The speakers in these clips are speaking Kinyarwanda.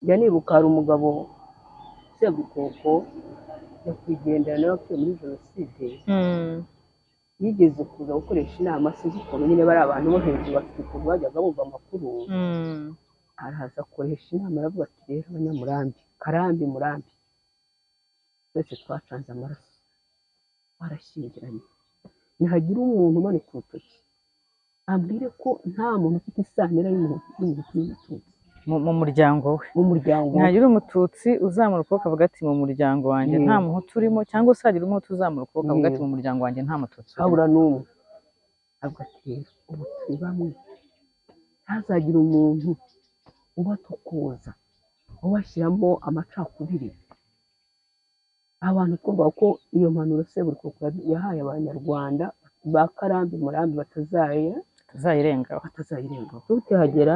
njya nibuka hari umugabo Sebukoko nyakwigendera nawe wapfuye muri jenoside yigeze kuza gukoresha inama sinzi ukuntu nyine bari abantu bo hejuru bafite ukuntu bajyaga bumva amakuru araza akoresha inama aravuga ati rero abanyamurambi karambi murambi twese twacanze amaraso barashyingiranye ntihagira umuntu umanika urutoki ambwire ko nta muntu ufite isanira y'umuhutu mu muryango we mu muryango ntagira umututsi uzamura ukuboko avuga ati mu muryango wanjye nta muhutu urimo cyangwa se hagira umuhutu uzamura ukuboko avuga ati mu muryango wanjye nta mututsi urimo habura n'umwe avuga ati rero ubu turi bamwe ntazagira umuntu ubatukuza ubashyiramo amacakubiri abantu twumva ko iyo mpanuro Seburikoko yahaye abanyarwanda ba karambi murambi batazayirengaho tukihagera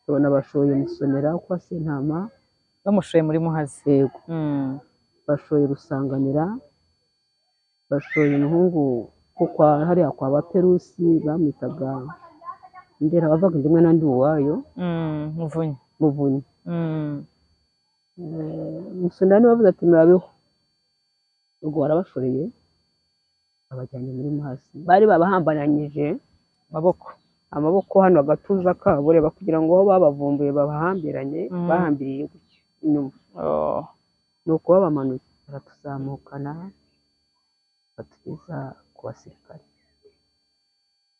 tubona bashoye Musonera kwa Sentama bamushoye muri Muhazi yego bashoye Rusanganira bashoye umuhungu ko kwa hariya kwa Baperusi bamwitaga Ndera bavaga indimwe nandi uwayo Muvunyi Musonera niwe wavuze ati murabeho ubwo warabashoreye abajyanye muri Muhazi bari babahambananyije amaboko hano agatuza kabo reba kugira ngo aho babavumbuye babahambiranye bahambiriye gutya inyuma nuko babamanuye baratuzamukana batugeza ku basirikare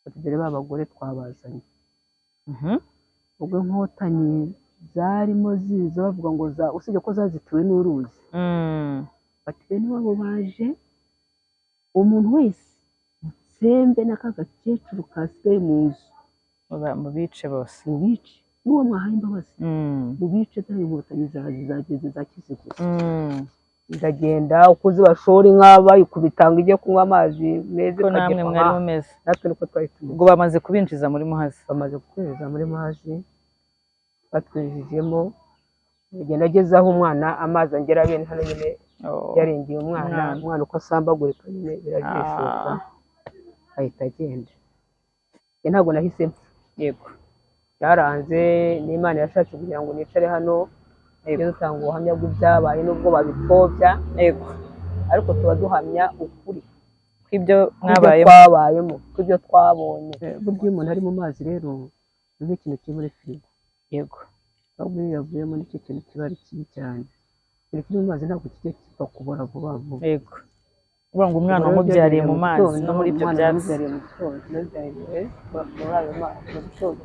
batugere babagore twabazanye ubwo inkotanyi zarimo ziza bavuga ngo usibye ko zazituwe n'uruzi bati niwabo baje umuntu wese mutsembe n'aka gakecuru kasigaye mu nzu mu bice bose mu bice n'uwo mwahaye imbabazi mu bice zari inkotanyi zageze zakize gusa ziragenda uko zibashora inka bayikubitanga ijye kunywa amazi meza ko namwe mwari mumeze natwe niko twari tumeze ubwo bamaze kubinjiza muri Muhazi batwinjijemo agenda ageze aho umwana amazi angera bene hano nyine yarengeye umwana uko asambagurika nyine birabyishuka ahita agenda ntabwo nahise mpfa yego byaranze n'Imana yashatse kugira ngo nicare hano dutanga ubuhamya bw'ibyabaye n'ubwo babipfobya yego ariko tuba duhamya ukuri kw'ibyo twabayemo kw'ibyo twabonye burya iyo umuntu ari mu mazi rero ni ikintu kiri muri firigo yego ahubwo iyo yavuyemo nicyo kintu kiba ari kibi cyane ikintu kiri mu mazi ntabwo kijya kipfa kubora vuba vuba yego uvuga ngo umwana wamubyariye mu mazi no muri ibyo byatsi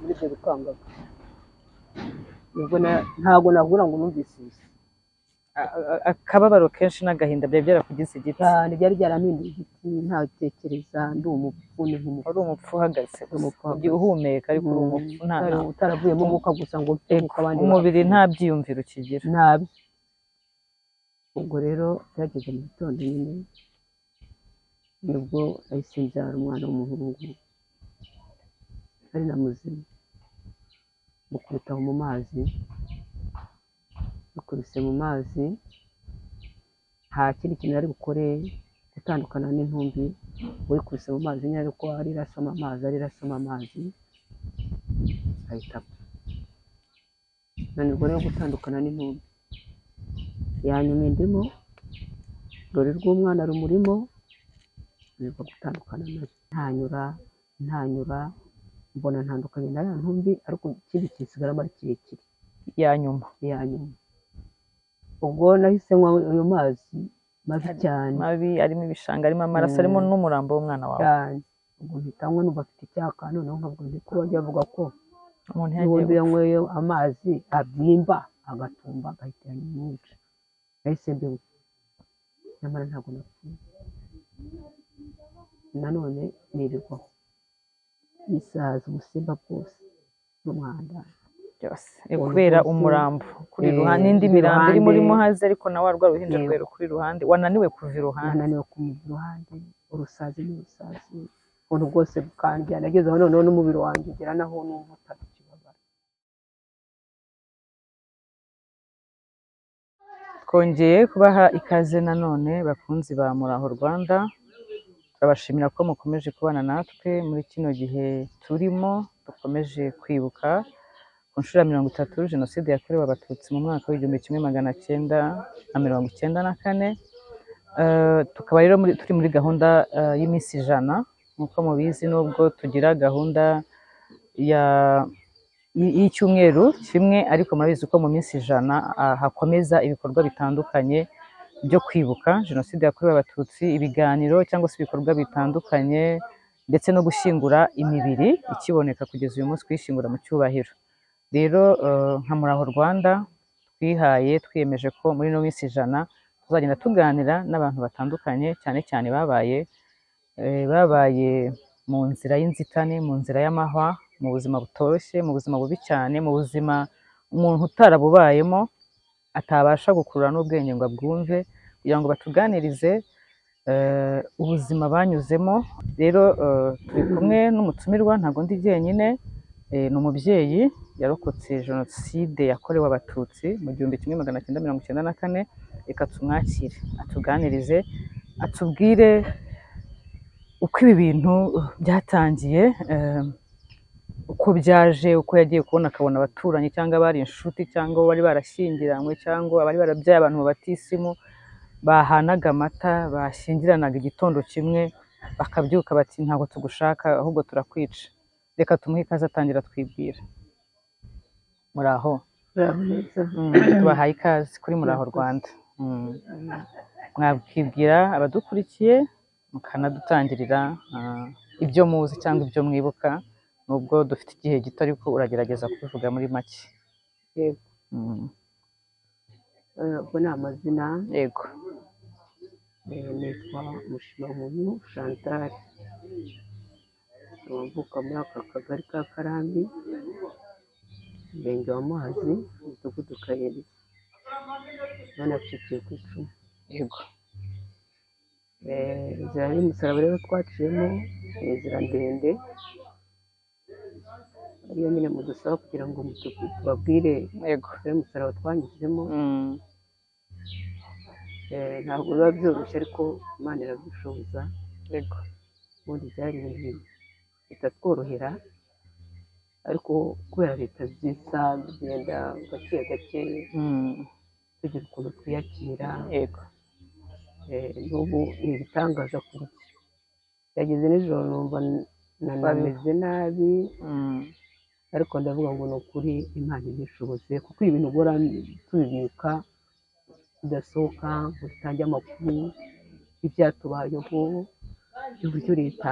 muri ibyo bikangaga ntabwo nabura ngo numvise akababaro kenshi n'agahinda byari byarakugize igiti cyane byari byarampinduye igiti ntatekereza ndi umupfu ni nk'umupfu wari umupfu uhagaze uhumeka ariko uri umupfu utaravuyemo umwuka gusa ngo upfe nk'uko abandi umubiri nta byiyumviro ukigira nabi ubwo rero byageze mu gitondo nyine nibwo ahise mbyara umwana w'umuhungu ari na muzima mukubita mu mazi mukubise mu mazi nta kindi kintu ari bukore gutandukana n'intumbi wikubise mu mazi nyine ariko arirasoma amazi ahita apfa nanirwa rero gutandukana n'intumbi yanyuma indimo ruri rw'umwana rumurimo nirwa gutandukana nayo ntanyura mbona ntandukanye na ya ntumbi ariko ikindi kisigaramo ari kirekire yanyuma ubwo nahise nywa ayo mazi mabi cyane mabi arimo ibishanga arimo amaraso arimo n'umurambo w'umwana wawe cyane ubwo mpitanywe numva afite icyaka noneho nkavuga nti kuba bajya bavuga ko umuntu yanyweye amazi abyimba agatumba agahita yamwica nahise mbeho nyamara ntabwo napfuye nanone nirirwaho isaza ubusimba bwose n'umwanda byose kubera umurambo kuri ruhande n'indi mirambo iri muri Muhazi ariko nawe rwa ruhinja rwero kuri ruhande wananiwe kuva iruhande urusazi n'urusazi ubuntu bwose bukandya nageze aho noneho n'umubiri wanjye ugera naho numva utakibabara twongeye kubaha ikaze nanone bakunzi ba Muraho Rwanda turabashimira ko mukomeje kubana natwe muri kino gihe turimo dukomeje kwibuka ku nshuro ya 30 jenoside yakorewe abatutsi mu mwaka w'1994. Tukaba rero turi muri gahunda y'iminsi ijana. Nk'uko mubizi, nubwo tugira gahunda y'icyumweru kimwe, ariko murabizi ko mu minsi ijana hakomeza ibikorwa bitandukanye byo kwibuka jenoside yakorewe abatutsi, ibiganiro cyangwa se ibikorwa bitandukanye, ndetse no gushyingura imibiri ikiboneka kugeza uyu munsi, kuyishyingura mu cyubahiro. Rero nka Muraho Rwanda twiyemeje ko muri ino minsi ijana tuzagenda tuganira n'abantu batandukanye, cyane cyane babaye mu nzira y'inzitane, mu nzira y'amahwa, mu buzima butoroshye, mu buzima bubi cyane, mu buzima umuntu utarabubayemo atabasha gukurura n'ubwenge ngo abwumve, kugira ngo batuganirize ubuzima banyuzemo. Rero turi kumwe n'umutumirwa, ntabwo ndi jyenyine, ni umubyeyi yarokotse jenoside yakorewe abatutsi mu 1994. Reka tumwakire atuganirize, atubwire uko ibi bintu byatangiye, uko byaje, uko yagiye kubona akabona abaturanyi cyangwa abari inshuti cyangwa bari barashyingiranywe cyangwa abari barabyaye abantu mu batisimu bahanaga amata, bashyingiranaga igitondo kimwe, bakabyuka bati ntabwo tugushaka ahubwo turakwica. Reka tumuhe ikaze atangira twibwira. Muraho. Tubahaye ikaze kuri Muraho Rwanda. Mwabwibwira abadukurikiye, mukanadutangirira ibyo muzi cyangwa ibyo mwibuka, nubwo dufite igihe gito ariko uragerageza kubivuga muri make. Yego. Ubwo ni amazina. Yego. Nitwa Mushimankuyu Chantal, mvuka muri aka kagari ka Karambi, umurenge wa Muhazi, umudugudu Kayeli, banaciciye ku icumu. Yego. Inzira y'umusaraba rero twaciyemo ni inzira ndende, ariyo nyine mudusaba kugira ngo tubabwire umusaraba twanyuzemo. Ntabwo biba byoroshye, ariko Imana irabishoboza. Yego. Ubundi byari ibintu bitatworohera, ariko kubera leta nziza tugenda gake gake tugira ukuntu twiyakira. Yego. N'ubu ni ibitangaza kuri cyo. Yageze nijoro numva nameze nabi, ariko ndavuga ngo ni ukuri Imana ibishoboze, kuko ibintu guhora tubibika bidasohoka ngo dutange amakuru y'ibyatubayeho, uburyo leta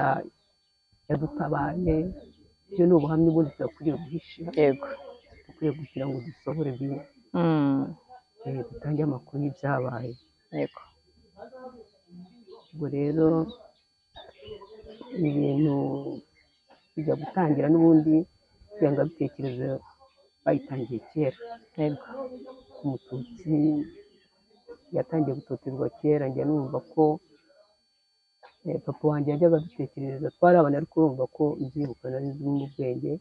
yadutabaye. Ibyo ni ubuhamya ubundi tudakwiriye guhisha. Yego. Dukwiye kugira ngo dusohore bimwe, dutange amakuru y'ibyabaye. Yego. Ubwo rero ibintu bijya gutangira n'ubundi ingengabitekerezo bayitangiye kera. Yego. Umututsi yatangiye gutotezwa kera. Njya numva ko papa wanjye yajyaga adutekerereza, twari abana ariko urumva ko mbyibuka nari nzi mu bwenge,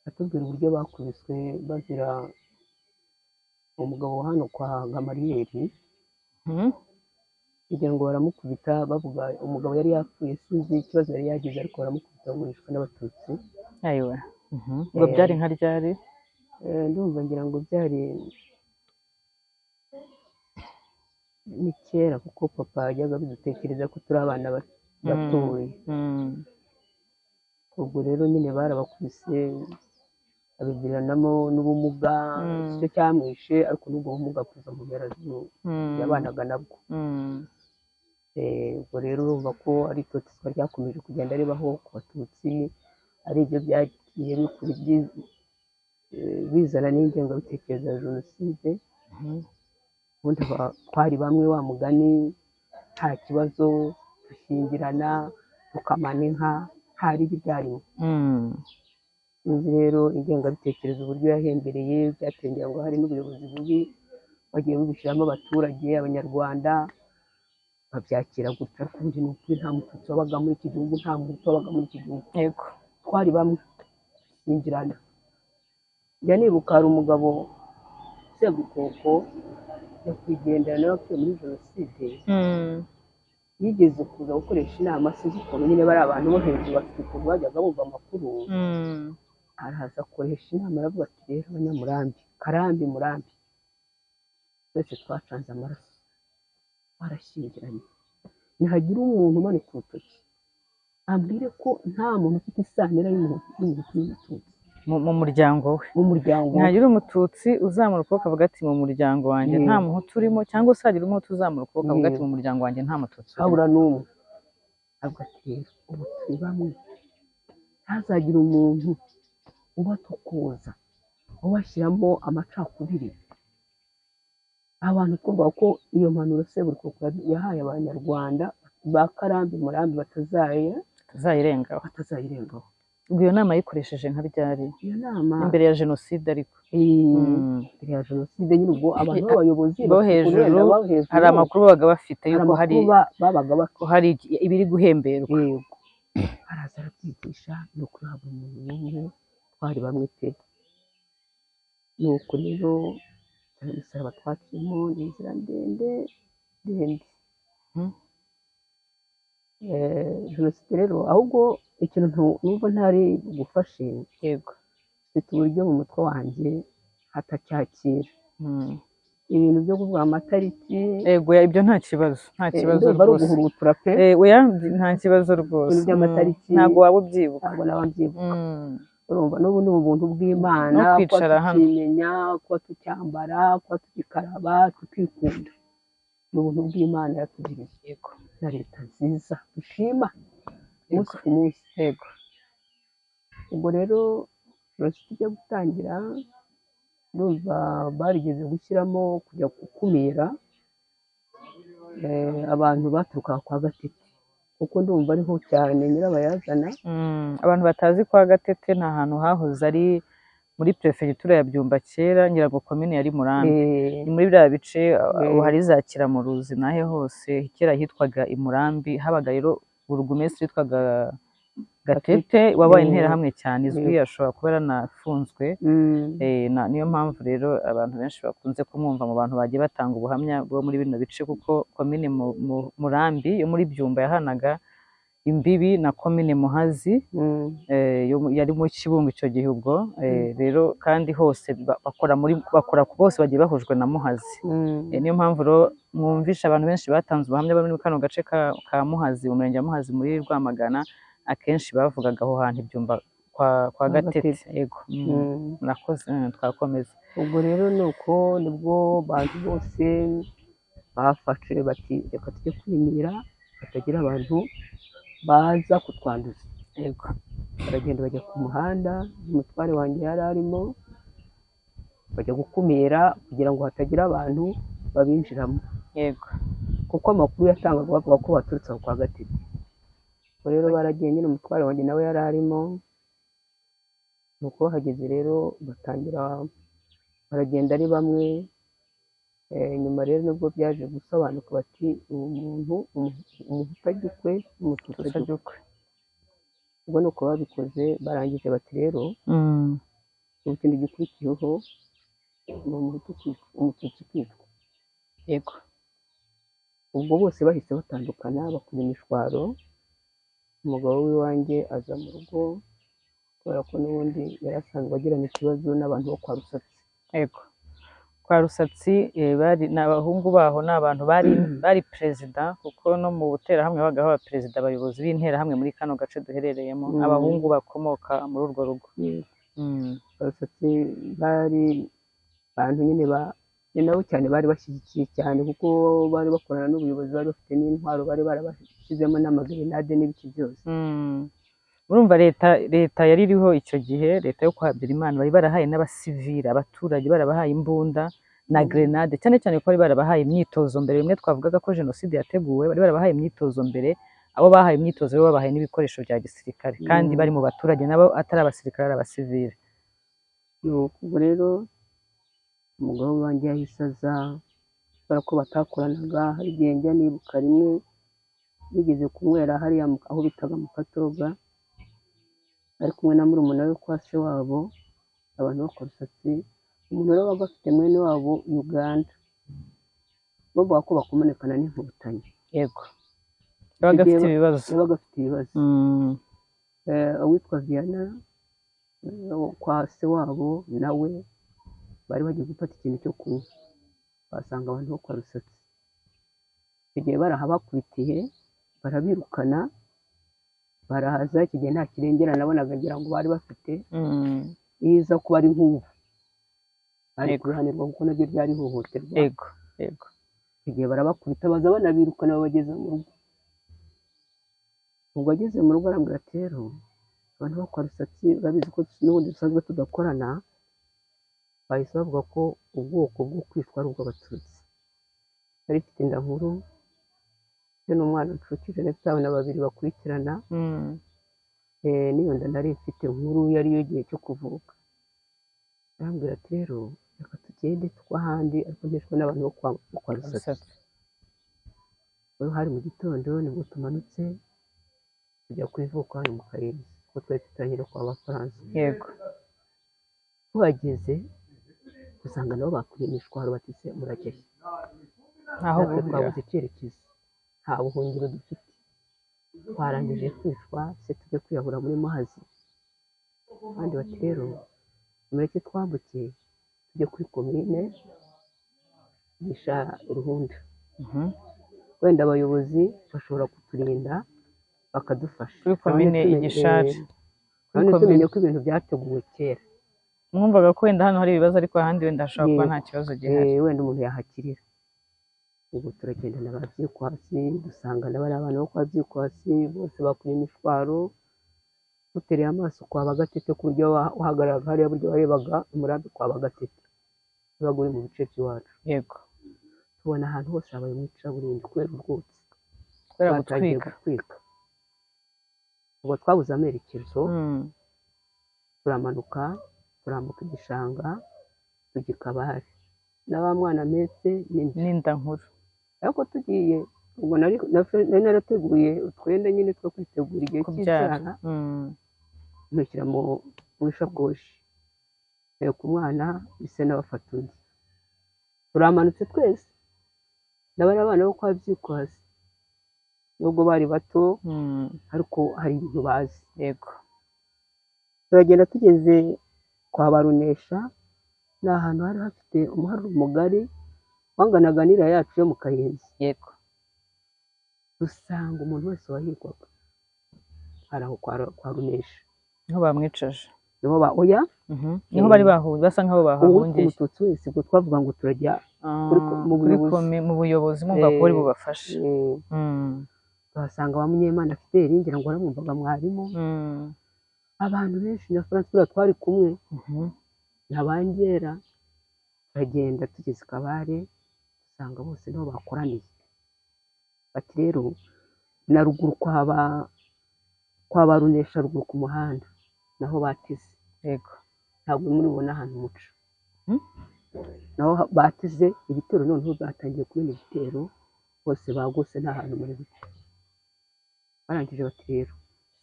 atubwira uburyo bakubiswe bazira umugabo hano kwa Gamariyeri, kugira ngo baramukubita bavuga umugabo yari yapfuye, sinzi ikibazo yari yagize, ariko baramukubita ngo yishwe n'abatutsi. Ayiwe. Ngo byari nka ryari? Ndumva ngira ngo byari ni kera, kuko papa yajyaga bidutekereza ko turi abana batoya. Ubwo rero nyine barabakubise, abigiranamo n'ubumuga, icyo cyamwishe, ariko n'ubwo bumuga kuza mu mpera yabanaga nabwo. Ubwo rero urumva ko ari itotezwa ryakomeje kugenda ribaho ku batutsi, ari ibyo byagiye bizana n'ingengabitekerezo ya jenoside. Ubundi twari bamwe, wa mugani, nta kibazo, dushyingirana, tukamana inka, nta ribi ryarimo. Sinzi rero ingengabitekerezo uburyo yahembereye, byatengera ngo hari n'ubuyobozi bubi bagiye bubishyiramo abaturage, abanyarwanda babyakira gutya. Ariko ubundi ni ukuri nta mututsi wabaga muri iki gihugu, nta muhutu wabaga muri iki gihugu. Yego. Twari bamwe, dushyingirana. Njya nibuka hari umugabo Sebukoko nyakwigendera nawe wapfuye muri jenoside, yigeze kuza gukoresha inama, sinzi ukuntu nyine bari abantu bo hejuru bafite ukuntu bajyaga bumva amakuru, araza akoresha inama aravuga ati rero abanyamurambi karambi murambi twese twacanze amaraso barashyingiranye ntihagira umuntu umanika urutoki ambwire ko nta muntu ufite isanira y'umuhutu n'umututsi mu muryango we mu muryango ntagira umututsi uzamura ukuboko avuga ati mu muryango wanjye nta muhutu urimo cyangwa se hagira umuhutu uzamura ukuboko avuga ati mu muryango wanjye nta mututsi habura n'umwe avuga ati rero ubu turi bamwe ntazagira umuntu ubatukuza ubashyiramo amacakubiri abantu twumva ko iyo mpanuro Seburikoko yahaye abanyarwanda ba karambi murambi batazayirengaho ubwo iyo nama yikoresheje nka ryari iyo nama imbere ya jenoside ariko imbere ya jenoside nyine ubwo abantu b'abayobozi bo hejuru hari amakuru babaga bafite yuko hari ibiri guhemberwa araza aratwigisha ni ukuri habura umuntu n'umwe twari bamwe pe ni uko rero imisaraba twaciyemo ni inzira ndende jenoside rero ahubwo ikintu numva ntari bugufashe yego mfite uburyo mu mutwe wanjye hatacyakira ibintu byo kuvuga amatariki yego ibyo nta kibazo rwose nta kibazo rwose ibintu by'amatariki ntabwo waba ubyibuka ntabwo naba mbyibuka urumva n'ubu ni ubuntu bw'Imana no kwicara hano tukimenya kuba tucyambara kuba tugikaraba tukikunda ni ubuntu bw'Imana yatugiriye yego na leta nziza dushima umunsi ku munsi yego ubwo rero jenoside ijya gutangira ndumva barigeze gushyiramo kujya gukumira abantu baturuka kwa Gatete kuko ndumva ariho cyane nyirabayazana abantu batazi kwa Gatete ni ahantu hahoze ari muri perefegitura ya Byumba kera ngira ngo komine yari Murambi ni muri bya bice hari za Kiramuruzi nahe hose kera hitwaga i Murambi habaga rero burugumesitiri witwaga Gatete wabaye interahamwe cyane izwi ashobora kuba yaranafunzwe niyo mpamvu rero abantu benshi bakunze kumwumva mu bantu bagiye batanga ubuhamya bwo muri bino bice kuko komine Murambi yo muri Byumba yahanaga imbibi na komine Muhazi yari mu Kibungo icyo gihe ubwo rero kandi hose bakora bose bagiye bahujwe na Muhazi niyo mpamvu rero mwumvisha abantu benshi batanze ubuhamya bari muri kano gace ka Muhazi mu murenge wa Muhazi muri Rwamagana akenshi bavugaga aho hantu Ibyumba kwa Gatete yego nakoze twakomeza ubwo rero nuko nibwo bantu bose bafashe bati reka tujye kwimira hatagira abantu baza kutwanduza yego baragenda bajya ku muhanda umutware wanjye yari arimo bajya gukumira kugira ngo hatagira abantu babinjiramo yego kuko amakuru yatangaga bavuga ko baturutse aho kwa Gatete rero baragiye nyine umutware wanjye nawe yari arimo nuko hageze rero batangira baragenda ari bamwe nyuma rero nubwo byaje gusobanuka bati uwo muntu utajya ukwe umututsi ajya ukwe ubwo nuko babikoze barangije bati rero ubu ikintu gikurikiyeho ni umututsi kwicwa yego ubwo bose bahise batandukana bakura imishwaro umugabo w'iwanjye aza mu rugo kubera ko n'ubundi yari asanzwe agirana ikibazo n'abantu bo kwa Rusatsi yego kwa Rusatsi ni abahungu baho ni abantu bari perezida kuko no mu buterahamwe habagaho abaperezida abayobozi b'interahamwe muri kano gace duherereyemo abahungu bakomoka muri urwo rugo Rusatsi bari abantu nyine ni nabo cyane bari bashyigikiye cyane kuko bari bakorana n'ubuyobozi bari bafite n'intwaro bari barabashyizemo n'amagrenade n'ibiki byose urumva leta yari iriho icyo gihe leta yo kwa Habyarimana bari barahaye n'abasivili abaturage barabahaye imbunda na grenade cyane cyane ko bari barabahaye imyitozo mbere bimwe twavugaga ko jenoside yateguwe bari barabahaye imyitozo mbere abo bahaye imyitozo rero babahaye n'ibikoresho bya gisirikare kandi bari mu baturage nabo atari abasirikare ari abasivili ubwo rero umugabo wanjye yahise aza kubera ko batakoranaga hari igihe njya nibuka rimwe nigeze kunywera hariya aho bitaga mu Katoga ari kumwe na murumuna we kwa se wabo abantu bo kwa Rusatsi umuntu rero wabaga afite mwene wabo Uganda bavuga ko bakomanekana n'inkotanyi yego yabaga afite ibibazo uwitwa Viana kwa se wabo nawe bari bagiye gufata ikintu cyo kunywa, basanga abantu bo kwa Rusatsi. Icyo gihe barahabakubitiye barabirukana, barahaza. Icyo gihe nta kirengera nabonaga, ngira ngo bari bafite iza kuba ari nk'ubu bari kubihanirwa, kuko nabyo ryari ihohoterwa. Yego, yego. Icyo gihe barabakubita baza banabirukana babageza mu rugo. Ubwo ageze mu rugo arambwira ati rero abantu bo kwa Rusatsi urabizi ko n'ubundi dusanzwe tudakorana, bahise bavuga ko ubwoko bwo kwicwa ari ubw'Abatutsi. Nari mfite inda nkuru, we n'umwana ncukije ndetse na babiri bakurikirana, n'iyo nda nari mfite nkuru yari yo gihe cyo kuvuka. Arambwira ati rero reka tugende ahandi ariko ntishwe n'abantu bo kwa Rusatsi. Rero hari mu gitondo nibwo tumanutse tujya ku ivuko hano mu Kayenzi, kuko twari tutanyura kwa Abafaransa. Yego. Tuhageze dusanga nabo bakuriye imishwaro, bati se murageye aho twabuze icyerekezo, nta buhungiro dufite, twarangije kwicwa, se tujye kwiyahura muri Muhazi. Abandi bati rero mureke twambuke tujye kuri komine Gisha Ruhunda, wenda abayobozi bashobora kuturinda bakadufasha. Kuri komine Igishari. Kandi tumenye ko ibintu byateguwe kera. Mwumvaga ko wenda hano hari ibibazo, ariko ahandi wenda hashobora kuba nta kibazo gihari. Wenda umuntu yahakirira. Ubwo turagenda na ba Byikwasi, dusanga n'abari abana bo kwa Byikwasi bose bakuye imishwaro, dutereye amaso kwa Bagatete, ku buryo wahagararaga hariya buryo warebaga umurambi kwa Bagatete, biba uri mu bice by'iwacu. Yego. Tubona ahantu hose habaye umwicaburindi kubera ubwotsi, kubera gutwika. Ubwo twabuze amerekezo, turamanuka turambuka igishanga tujya i Kabare na ba mwana metse n'inda nkuru. Ariko tugiye ubwo nari narateguye utwenda nyine two kwitegura igihe cy'icyara, mushyira mu ishakoshi ku mwana ise n'abafata undi. Turamanutse twese n'abari abana bo kwa Byikwasi, nubwo bari bato ariko hari ibintu bazi. Yego. Turagenda tugeze kwa Barunesha, ni ahantu hari hafite umuharuro mugari wanganaga n'iriya yacu yo mu Kayenzi. Yego. Dusanga umuntu wese wahigwaga hari aho kwa Runesha, niho bamwicaje, niho oya, niho bari bahuye, basa nkaho bahahungiye. Umututsi wese ubwo twavuga ngo turajya mu buyobozi mwumva ko bari bubafashe. Tuhasanga ba Munyemana Fideli, ngira ngo waramwumvaga mwarimu, abantu benshi na Francois twari kumwe, n'abangera. Turagenda tugeze i Kabare, dusanga bose niho bakoraniye. Bati rero na ruguru kwa Barunesha, ruguru ku muhanda naho batize. Yego. Ntabwo muribona ahantu muca, naho batize ibitero. Noneho batangiye kubona ibitero, bose bagose nta hantu muri buce. Barangije bati rero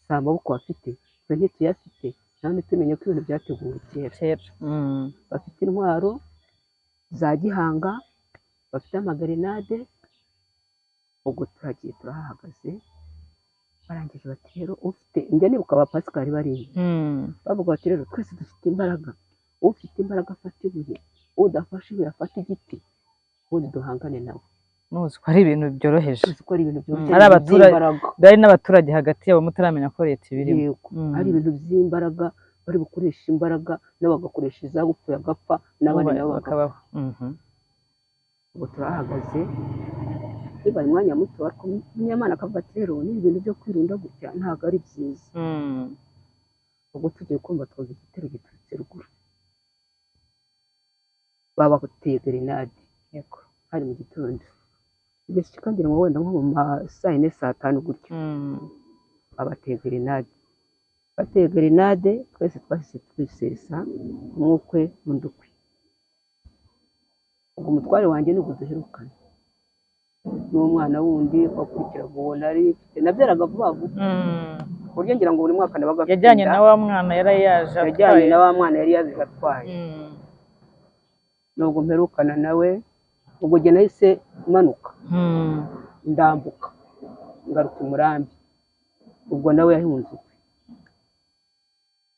si amaboko bafite, twe ntituyafite, none tumenye ko ibintu byateguwe kera. Bafite intwaro za gihanga, bafite amagarenade. Ubwo turagiye turahagaze. Barangije bati rero ufite, njya nibuka ba Pascal bari bavuga bati rero twese dufite imbaraga, ufite imbaraga afata ibuye, udafashe ibuye afata igiti, ubundi duhangane nawe. Muzi ko ari ibintu byoroheje, ko ari ibintu byoroheje, ari abaturage, bari n'abaturage hagati yabo mutaramenya ko leta ibirimo. Ari ibintu by'imbaraga, bari gukoresha imbaraga nabo bagakoresha izabupfuye agapfa, n'abandi nabo bakabaho. Ubwo turahagaze, bibaye umwanya muto, ariko Munyemana akavuga ati rero ni ibintu byo kwirunda gutya ntabwo ari byiza. Ubwo tugiye kumva twaza igitero giturutse ruguru, babateye gerenade. Yego. Hari mu gitondo, mbese kikagira ngo wenda nko mu ma saa 4 saa 5 gutya, babateye gerenade. Bateye gerenade, twese twahise twisesa umwukwe n'undukwe. Ubwo umutware wanjye nubwo duherukana n'umwana wundi wakurikiraga uwo nari mfite, nabyaraga vuba vuba, buryo ngira ngo buri mwaka nabaga afite. Yajyanye na wa mwana yari yaje atwaye. Yajyanye na wa mwana yari yaje atwaye. Nubwo mperukana nawe, ubwo jye nahise manuka, ndambuka ngaruka umurambi. Ubwo nawe yahunze ukwe,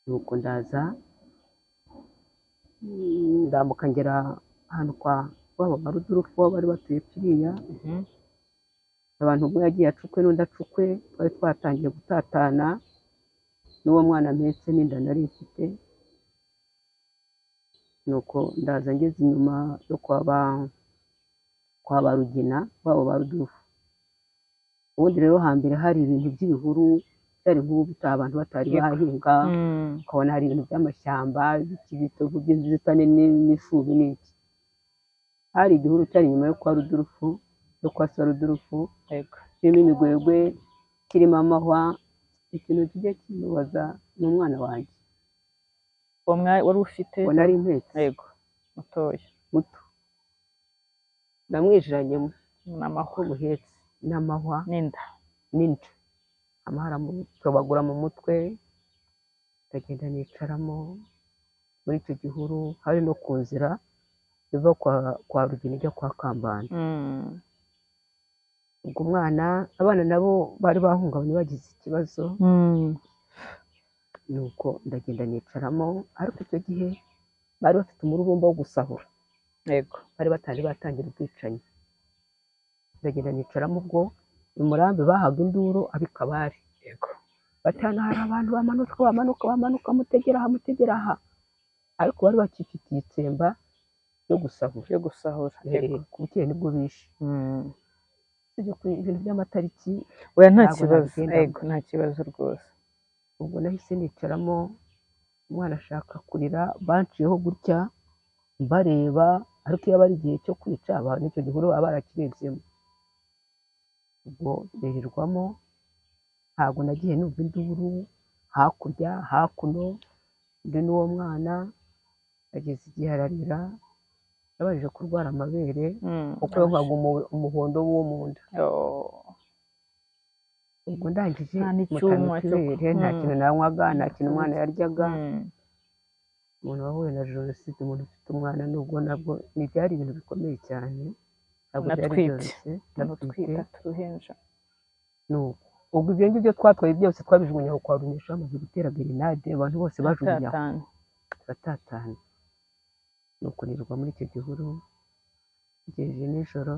nuko ndaza ndambuka ngera ahantu kwa wabo ba Rudurufu aho bari batuye kiriya. Abantu umwe yagiye acukwe n'undi acukwe, twari twatangiye gutatana n'uwo mwana mpetse n'inda nari mfite. Nuko ndaza ngeze inyuma yo kwa ba Rugina wabo ba Rudurufu. Ubundi rero hambere hari ibintu by'ibihuru byari nk'ubu bitaha abantu batari bahinga, ukabona hari ibintu by'amashyamba, ibitovu by'inzitane n'ishubi n'iki. Hari igihuru cyari inyuma yo kwa Rudurufu, yo kwa se Rudurufu, kirimo imigwegwe, kirimo amahwa. Ikintu kijya kimubaza ni umwana wanjye. Uwo wari ufite? Uwo nari mpetse. Yego, mutoya. Muto. Namwijiranyemo. N'amahwa muhetse. N'amahwa. N'inda. N'inda. Amahara tubagura mu mutwe, ndagenda nicaramo muri icyo gihuru, hari no ku nzira iva kwa Rugina ijya kwa Kambanda. Ubwo abana nabo bari bahungabanye bagize ikibazo. Nuko ndagenda nicaramo, ariko icyo gihe bari bafite umururumba wo gusahura. Yego. Bari batangira ubwicanyi. Ndagenda nicaramo, ubwo umurambi bahaga induru abikabari. Yego. Batana hari abantu bamanuka mutegera aha. Ariko bari bakifitiye itsemba yo gusahura. Ku bukeye nibwo bishe. Ibintu by'amatariki oya nta kibazo. Yego, nta kibazo rwose. Ubwo nahise nicaramo, umwana ashaka kurira, banciyeho gutya mbareba, ariko iyo bari igihe cyo kwica abantu icyo gihuru baba barakirebyemo. Ubwo birirwamo, ntabwo nagiye numva induru hakurya hakuno. Ndi n'uwo mwana ageze igihe ararira, yabashije kurwara amabere kuko yumvaga umuhondo w'uwo mu nda. Ubwo ndangije mutanga ikibere, nta kintu nanywaga, nta kintu umwana yaryaga. Umuntu wahuye na jenoside, umuntu ufite umwana, nubwo nabwo ntibyari ibintu bikomeye cyane. Ntabwo byari byoroshye. Natwite turuhinja. Ubwo ibyo ngibyo twatwaye byose twabijugunya aho kwa Runesha, bamaze gutera gerenade, abantu bose bajugunya aho. Turatatana. Nuko nirirwa muri icyo gihuru, ngejeje nijoro,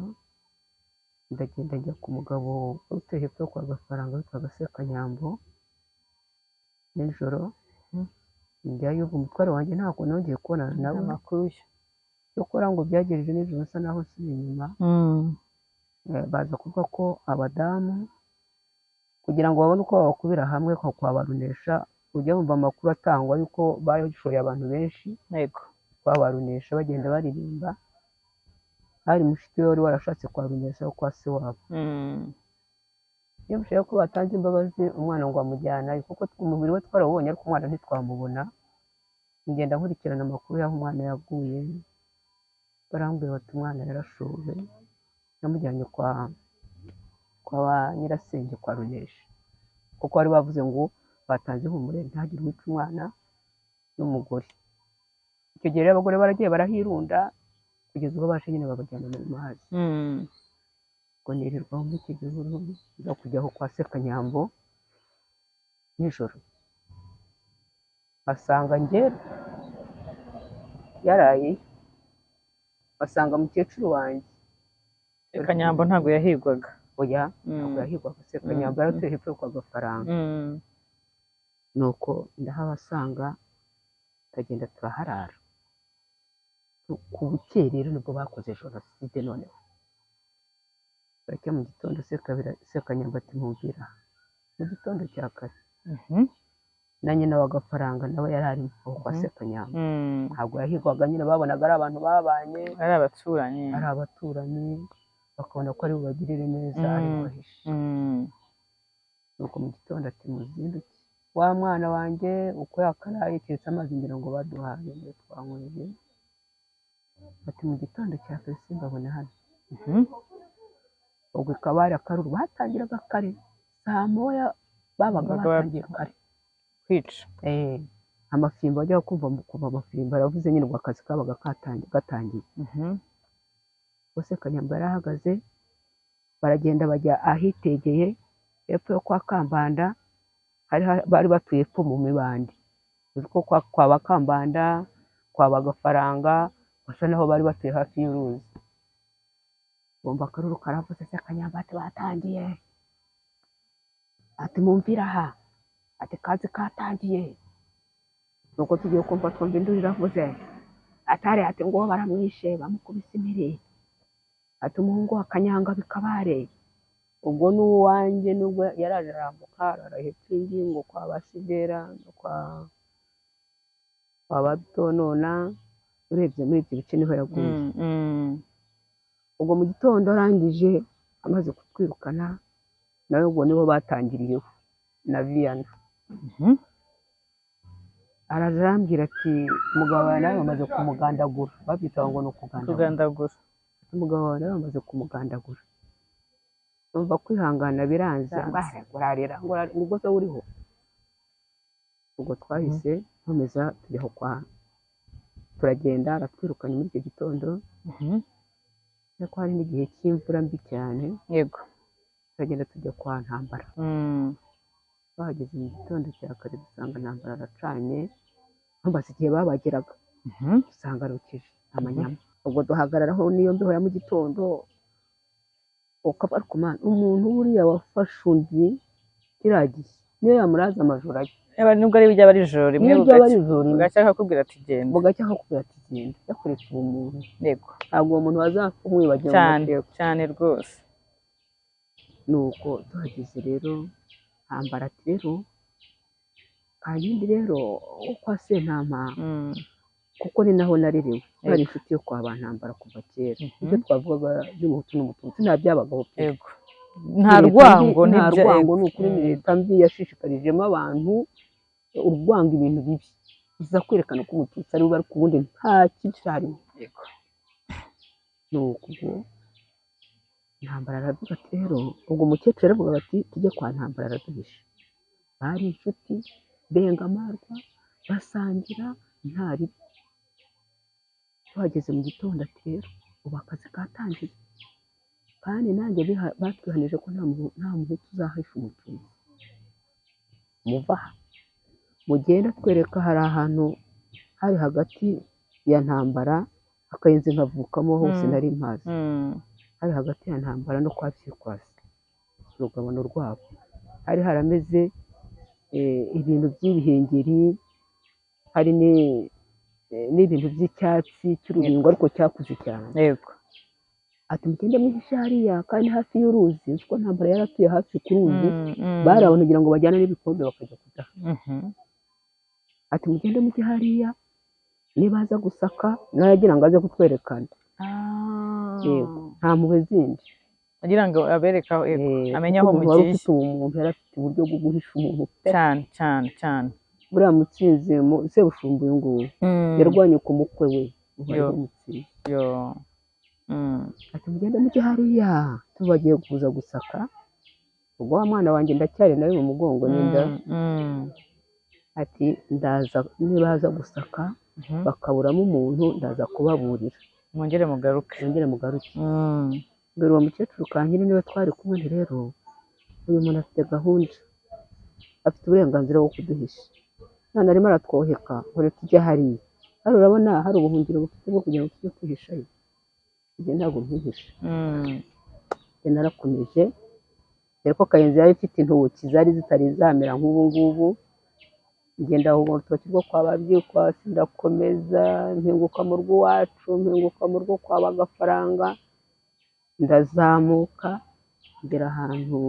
ndagenda njya ku mugabo utuye hepfo kwa Gafaranga witwaga Sekanyambo. Nijoro njyayo, umutware wanjye ntabwo nongeye kubonana nawe. Amakuru yo gukora ngo byagejeje nijoro nsa naho nsubiye inyuma. Baza kuvuga ko abadamu kugira ngo babone uko babakubira hamwe kwa Barunesha, ujya wumva amakuru atangwa yuko bashoye abantu benshi. Yego. Kwa Barunesha bagenda baririmba. Hari mushiki we wari warashatse kwa Runesha wo kwa se wabo. Iyo mushaka ko batanze imbabazi umwana ngo amujyana, kuko umubiri we twarawubonye ariko umwana ntitwamubona. Ngenda nkurikirana amakuru y'aho umwana yaguye, barambwira bati umwana yarashowe, namujyanye kwa ba nyirasenge kwa Runesha, kuko bari bavuze ngo batanze ihumure ntihagire uwica umwana n'umugore. Icyo gihe rero abagore baragiye barahirunda kugeza ubwo bashe nyine babajyana mu mazi. Ubwo nirirwaho muri icyo gihuru, nza kujyaho kwa Sekanyambo nijoro, basanga njye yaraye, basanga mukecuru wanjye. Sekanyambo ntabwo yahigwaga. Oya, ntabwo yahigwaga. Sekanyambo yaratuye hepfo kwa Gafaranga. Nuko ndahabasanga, tugenda turaharara. Ku bukerero nibwo bakoze jenoside. Noneho baracya mu gitondo, Sekanyambo ati mwumvira mu gitondo cya kare. Na nyina wa Gafaranga nawe yari arimo aho kwa Sekanyambo. Ntabwo yahigwaga, nyine babonaga ari abantu babanye, ari abaturanyi, bakabona ko ari bubagirire neza, ari bubahishe. Nuko mu gitondo ati muzinduke, wa mwana wanjye uko yakaraye keretse amazi ngira ngo baduhaye ngo twanyweye. Ati mu gitondo cya kare simbabona hano. Ubwo kabari akaruru batangiraga kare, saa moya babaga batangiye kare kwica. Amafimbo bajya kumva kuva amafimbo aravuze nyine ngo akazi kabaga gatangiye. Bose Kanyambo yarahagaze, baragenda bajya ahitegeye hepfo yo kwa Kambanda, bari batuye epfo mu mibande. uzi ko kwa Bakambanda, kwa Bagafaranga basa naho bari batuye hafi y'uruzi. Bumva akaruru karavuze se Kanyamba batangiye, ati mumvira aha, ati kazi katangiye. Nuko tugiye kumva twumva induru iravuze, atari ati ngo baramwishe bamukubise impiri, ati umuhungu wa Kanyanga Bikabare. Ubwo n'uwanjye nubwo yaraje arambuka arahetse ingingo kwa Basidera no kwa Batonona, urebye muri ibyo bice niho yaguye. Ubwo mu gitondo arangije amaze kutwirukana, nawe ubwo nibo batangiriyeho na Viana. Araza arambwira ati umugabo wawe nawe bamaze kumugandagura, babyitaga ngo ni ukugandagura. Umugabo wawe nawe bamaze kumugandagura. Numva kwihangana biranze, ngwararira nibwo se uriho. Ubwo twahise nkomeza tujya kwa, turagenda aratwirukanye muri icyo gitondo. Ariko hari n'igihe cy'imvura mbi cyane, yego turagenda tujya kwa Ntambara. Bahageze mu gitondo cya kare dusanga Ntambara aracanye, ntumbaze igihe babageraga, dusanga arukije amanyama. Ubwo duhagararaho n'iyo mbeho ya mu gitondo, ukaba kumana umuntu buriya wafashe undi kiragiye niyo yamuraza amajoro ajya. Nubwo ari bijya bari ijoro rimwe bugacya akakubwira ati genda, bugacya akakubwira ati genda, yakuretse umuntu. Yego ntabwo uwo muntu wazapfa umwibagiwe cyane rwose. Nuko tuhageze rero Ntambara ati rero Kankindi rero wo kwa Sentama, kuko ni naho narerewe, bari inshuti yo kwa Bantambara kuva kera. Ibyo twavugaga by'umuhutu n'umututsi nta byabagaho. Yego nta rwango ni ukuri. Ni leta mbi yashishikarijemo abantu urwanga ibintu bibi, iza kwerekana ko umututsi ari we bari ku wundi nta kicarimo. Yego nuko Ntambara aravuga ati rero, ubwo umukecuru aravuga ati tujye kwa Ntambara araduhisha. Bari inshuti benga amarwa basangira nta ribi. Tuhageze mu gitondo ati rero ubu akazi katangiye, kandi nanjye batwihanije ko nta muhutu uzahisha umututsi. Muva aha mugenda twereka, hari ahantu hari hagati ya Ntambara akayenzi nkavukamo hose nari mpazi, hari hagati ya Ntambara no kwa Vyikwasi, urugabano rwabo. Hari harameze ibintu by'ibihengeri, hari n'ibintu by'icyatsi cy'urubingo ariko cyakuze cyane. Yego ati mugende mwihishe hariya, kandi hafi y'uruzi, kuko Ntambara yari atuye hafi ku ruzi. Barabona kugira ngo bajyane n'ibikombe bakajya kudaha. Ati mugende mujye hariya, nibaza gusaka nawe agira ngo aze kutwerekana. Yego nta mpuhwe zindi agira ngo abereka, amenye aho mugiye. Umuntu yari afite uburyo bwo guhisha umuntu cyane. Buriya Mutsinzi Sebushumba uyu nguyu yarwanye ku mukwe we, Mutsinzi. Ati mugende mujye hariya, tubagiye kuza gusaka. Ubwo wa mwana wanjye ndacyari nawe mu mugongo n'inda. Ati ndaza, nibaza gusaka bakaburamo umuntu ndaza kubaburira, mwongere mugaruke. Mbere uwo mukecuru Kankindi niwe twari kumwe. Rero uyu muntu afite gahunda, afite uburenganzira bwo kuduhisha. None arimo aratwoheka ngo tujye hariya. Hari urabona hari ubuhungiro bufite bwo kugira ngo tujye kwihishayo. Ibyo ntabwo mpihisha. Narakomeje, dore ko Kayenzi yari ifite intoki zari zitari zamera nk'ubu ngubu. Ngenda aho urutoki rwo kwa Babyikwasi, ndakomeza mpinguka mu rw'iwacu, mpinguka mu rwo kwa Bagafaranga, ndazamuka ngera ahantu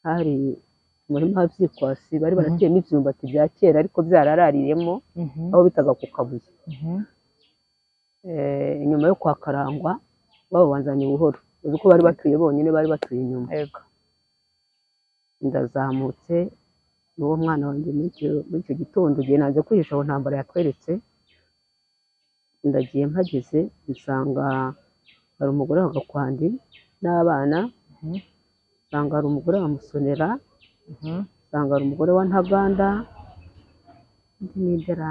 hari umurima wa Vyikwasi, bari barateyemo ibyumbati bya kera ariko byararariyemo, aho bitaga ku Kabuye. Inyuma yo kwa Karangwa babanzanye buhoro, uzi ko bari batuye bonyine, bari batuye inyuma. Ndazamutse n'uwo mwana wanjye muri icyo gitondo, igihe naje kwihisha aho Ntambara yatweretse. Ndagiye mpageze nsanga hari umugore wa Gakwandi n'abana, nsanga hari umugore wa Musonera, nsanga hari umugore wa Ntaganda n'Indera,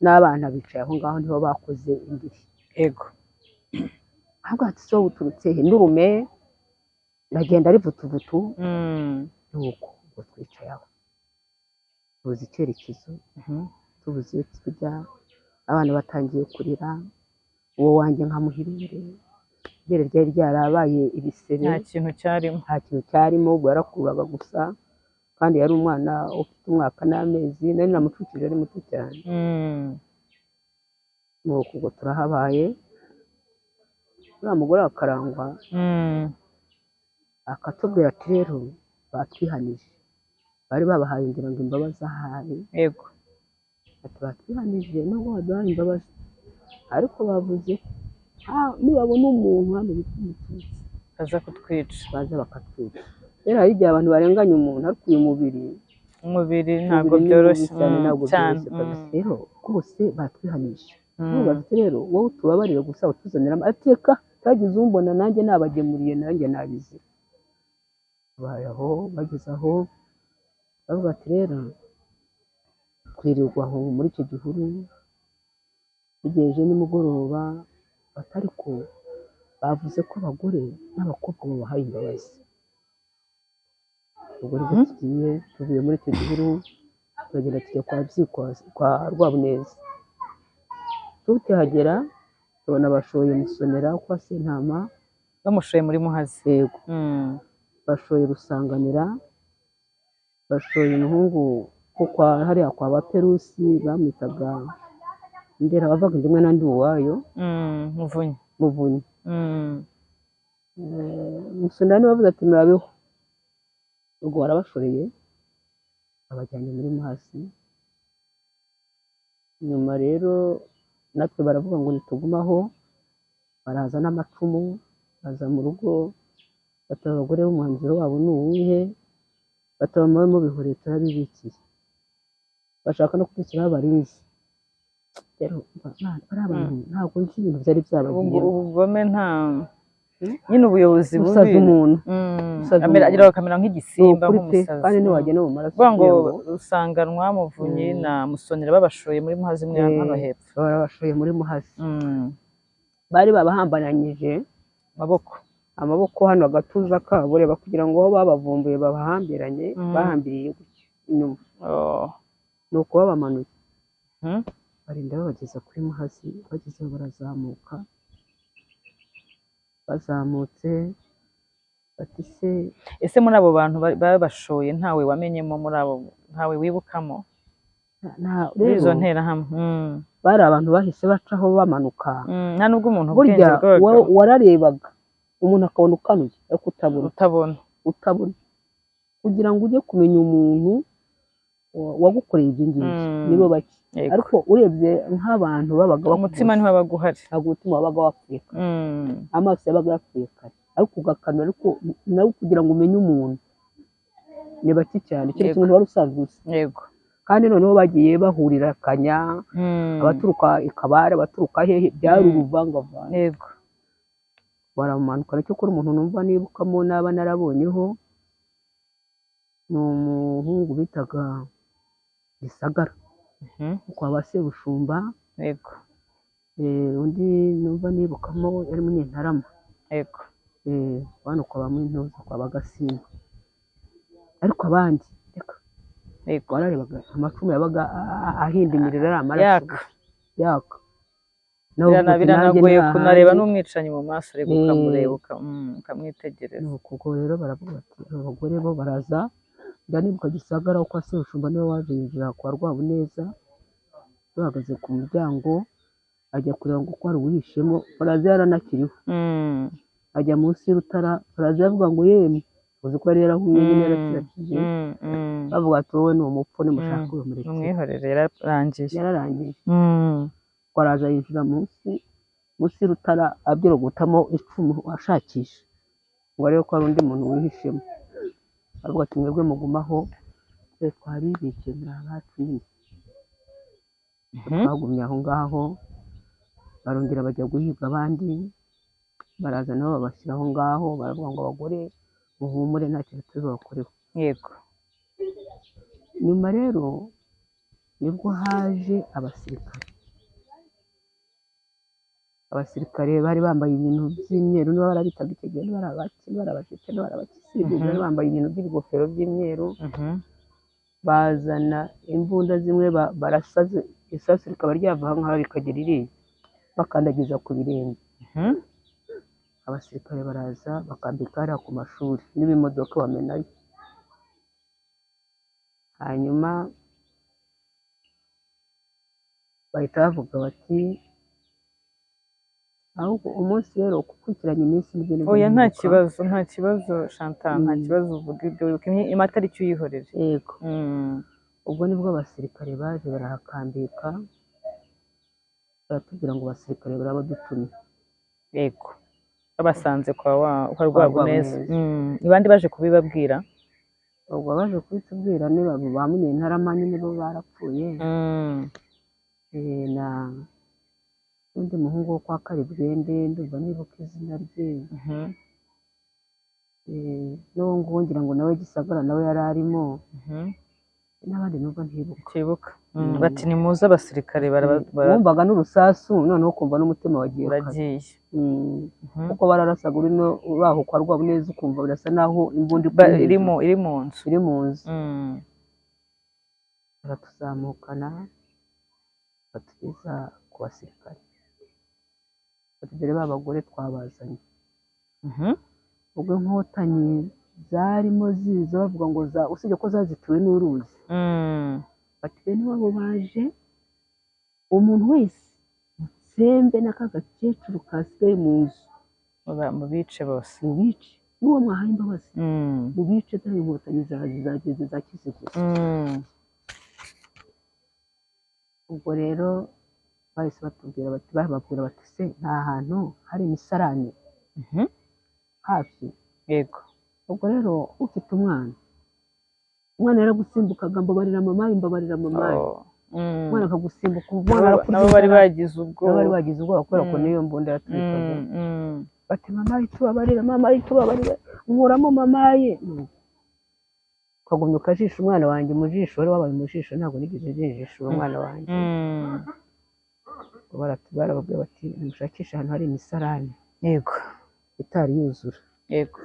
n'abana bicaye aho ngaho niho bakoze indiri. Yego ahubwo ati so uturutse he? Ndurume ndagenda ari vutuvutu. Nuko ubwo twicaye aho tubuze icyerekezo, tubuze iyo tujya, abana batangiye kurira, uwo wanjye nkamuhira ibere ryari ryarabaye ibisebe, nta kintu cyarimo, ubwo yarakururaga gusa, kandi yari umwana ufite umwaka n'amezi, nari namucukije ari muto cyane. Nuko ubwo turahabaye, uriya mugore wa Karangwa akatubwira ati rero batwihanije, bari babahaye ngira ngo imbabazi ahari, yego, ati batwihanije nubwo baduhaye imbabazi, ariko bavuze nibabona umuntu hano bita umututsi baza kutwica, baza bakatwica. Rero hari igihe abantu barenganya umuntu, ariko uyu umubiri ntabwo byoroshye cyane. Rero rwose batwihanije, bafite rero wowe tubabarire gusa utuzanira amateka, utagize umbona nanjye nabagemuriye nanjye nabizira. Bayaho bageze aho bavuga ati rero twirirwa aho muri icyo gihuru, tugejeje nimugoroba, batari ko bavuze ko abagore n'abakobwa babahaye imbabazi. Ubwo rero tuvuye muri icyo gihuru turagenda tujya kwa Rwabuneza. Tukihagera tubona bashoye Musonera kwa Sentama, bamushoye muri Muhazi. Yego. Bashoye Rusanganira, bashoye umuhungu ko hariya kwa Baperusi bamwitaga Ndera, bavaga indimwe n'andi uwayo, Muvunyi. Musonera niwe wavuze ati murabeho. Ubwo barabashoreye abajyanye muri Muhazi. Nyuma rero natwe baravuga ngo nitugumaho, baraza n'amacumu, baza mu rugo, bataba abagore b'umwanzuro wabo ni uwuhe, bataba mu bihore turabibikiye, bashaka no kubishyiraho abarinzi. Rero bari abantu ntabwo nzi ibintu byari byabagiye ubugome, nta nyine ubuyobozi bubi, busaza umuntu, agira bakamera nk'igisimba, nk'umusazi, kandi ntiwajya no mu maraso. kuvuga ngo Rusanganwa, Muvunyi na Musonera babashoye muri Muhazi imwe hano hepfo, barabashoye muri Muhazi. Bari babahambananyije amaboko hano agatuza kabo, reba kugira ngo aho babavumbuye babahambiranye, bahambiriye gutya inyuma, nuko babamanuye, barinda babageza kuri Muhazi. Bagezeho barazamuka, bazamutse bati se ese muri abo bantu babashoye ntawe wamenyemo, muri abo ntawe wibukamo muri izo nterahamwe? Bari abantu bahise bacaho bamanuka, nta nubwo umuntu burya wararebaga umuntu akabona ukanuye, ariko utabona kugira ngo ujye kumenya umuntu wagukoreye ibyo ngibyo nibo bake. Ariko urebye nk'abantu babaga umutima ntiwabaga uhari, ntabwo umutima wabaga wapfuye kare, amaso yabaga yapfuye kare, ariko ugakanura. Ariko nawe kugira ngo umenye umuntu ni bake cyane, keretse umuntu wari usanzwe uzi. Yego. Kandi noneho bagiye bahurira Kanya, abaturuka i Kabare, abaturuka hehe, byari uruvangavanga. Yego. Baramanuka. Nicyo kuri umuntu numva nibukamo naba narabonyeho, ni umuhungu bitaga Gisagara, kwa ba Sebushumba. Yego. Undi numva nibukamo yari Munyentarama. Yego. Bano kwa ba Mwintuza, kwa ba Gasimba. Ariko abandi Yego. Wararebaga amacumu yabaga ahinda imiriro ari amaraso yaka. Biranagoye kunareba n'umwicanyi mu maso, ariko ukamureba ukamwitegereza. Ubwo rero baravuga bati abagore bo baraza, ndanibuka Gisagara kwa Sebushumba niwe waje yinjira kwa Rwabuneza, bahagaze ku muryango, ajya kureba ngo ko hari uwihishemo. Baraza yaranakiriho, ajya munsi y'urutara, baraza yavuga ngo yemwe uzi ko yari yarahuye nyine yarakije, bavuga ati wowe ni umupfu, nimushaka uwo mureke umwihorere, yararangiye. Baraza yinjira munsi y'urutara, abyirogotamo icumu ashakisha ngo arebe ko hari undi muntu wihishemo. Aravuga ati mwebwe mugumaho, twe twaribikiye muri abacu nyine. Bagumye aho ngaho, barongera bajya guhiga abandi, baraza nabo babashyira aho ngaho, baravuga ngo abagore muhumure nta kintu tuzabakoreho. Yego. Nyuma rero nibwo haje abasirikare bari bambaye ibintu by'imyeru, niba barabitaga icyo gihe, niba ari abakene, niba ari abakisi, bari bambaye ibintu by'ibigofero by'imyeru. bazana imbunda zimwe barasa isasu rikaba ryava aha ngaha rikagera iriya bakandagiza ku birenge. Abasirikare baraza bakambika hariya ku mashuri n'ibimodoka bamenayo. Hanyuma bahita bavuga bati ahubwo umunsi rero gukurikiranya iminsi n'ibintu. Oya nta kibazo Chantal, nta kibazo uvuga ibyo imatariki uyihorere. Yego. Ubwo nibwo abasirikare baje barahakambika baratubwira ngo abasirikare barabadutumye. Yego, babasanze kwa Rwabuneza. Ni bande baje kubibabwira? Ubwo baje kubitubwira ni ba Munyentarama nyine bo barapfuye. Na undi muhungu wo kwa Karibwende ndumva nibuka izina rye. N'uwo nguwo ngira ngo nawe Gisagara nawe yari arimo. N'abandi nubwo ntibuka. Bati nimuze abasirikare bumvaga n'urusasu noneho kumva n'umutima wagiye uragiye. Kuko bararasaga uri no baho kwa Rwabuneza ukumva birasa naho imbunda iri mu nzu. Baratuzamukana batugeza ku basirikare. Batugere b'abagore twabazanye. Ubwo inkotanyi zarimo ziza bavuga ngo usibye ko zazituwe n'uruzi. Bati bene wabo baje umuntu wese Mutsembe n'aka gakecuru kasigaye mu nzu mu bice bose, mu bice n'uwo mwahaye imbabazi mu bice dore inkotanyi zageze zakize gusa. Ubwo rero bahise bababwira bati se nta hantu hari imisarane hafi? Yego. Ubwo rero ufite umwana yaragusimbukaga mbabarira mama. Umwana akagusimbuka nabo bari bagize ubwoba kubera ko niyo mbunda yaturikaga. Bati mama itubabarira nkuramo mama ye. Ukagumya ukajisha umwana wanjye mu jisho, wari wabaye mu jisho, ntabwo nigeze njisha uwo mwana wanjye. Barababwira bati mushakishe ahantu hari imisarane. Yego. Itari yuzura. Yego.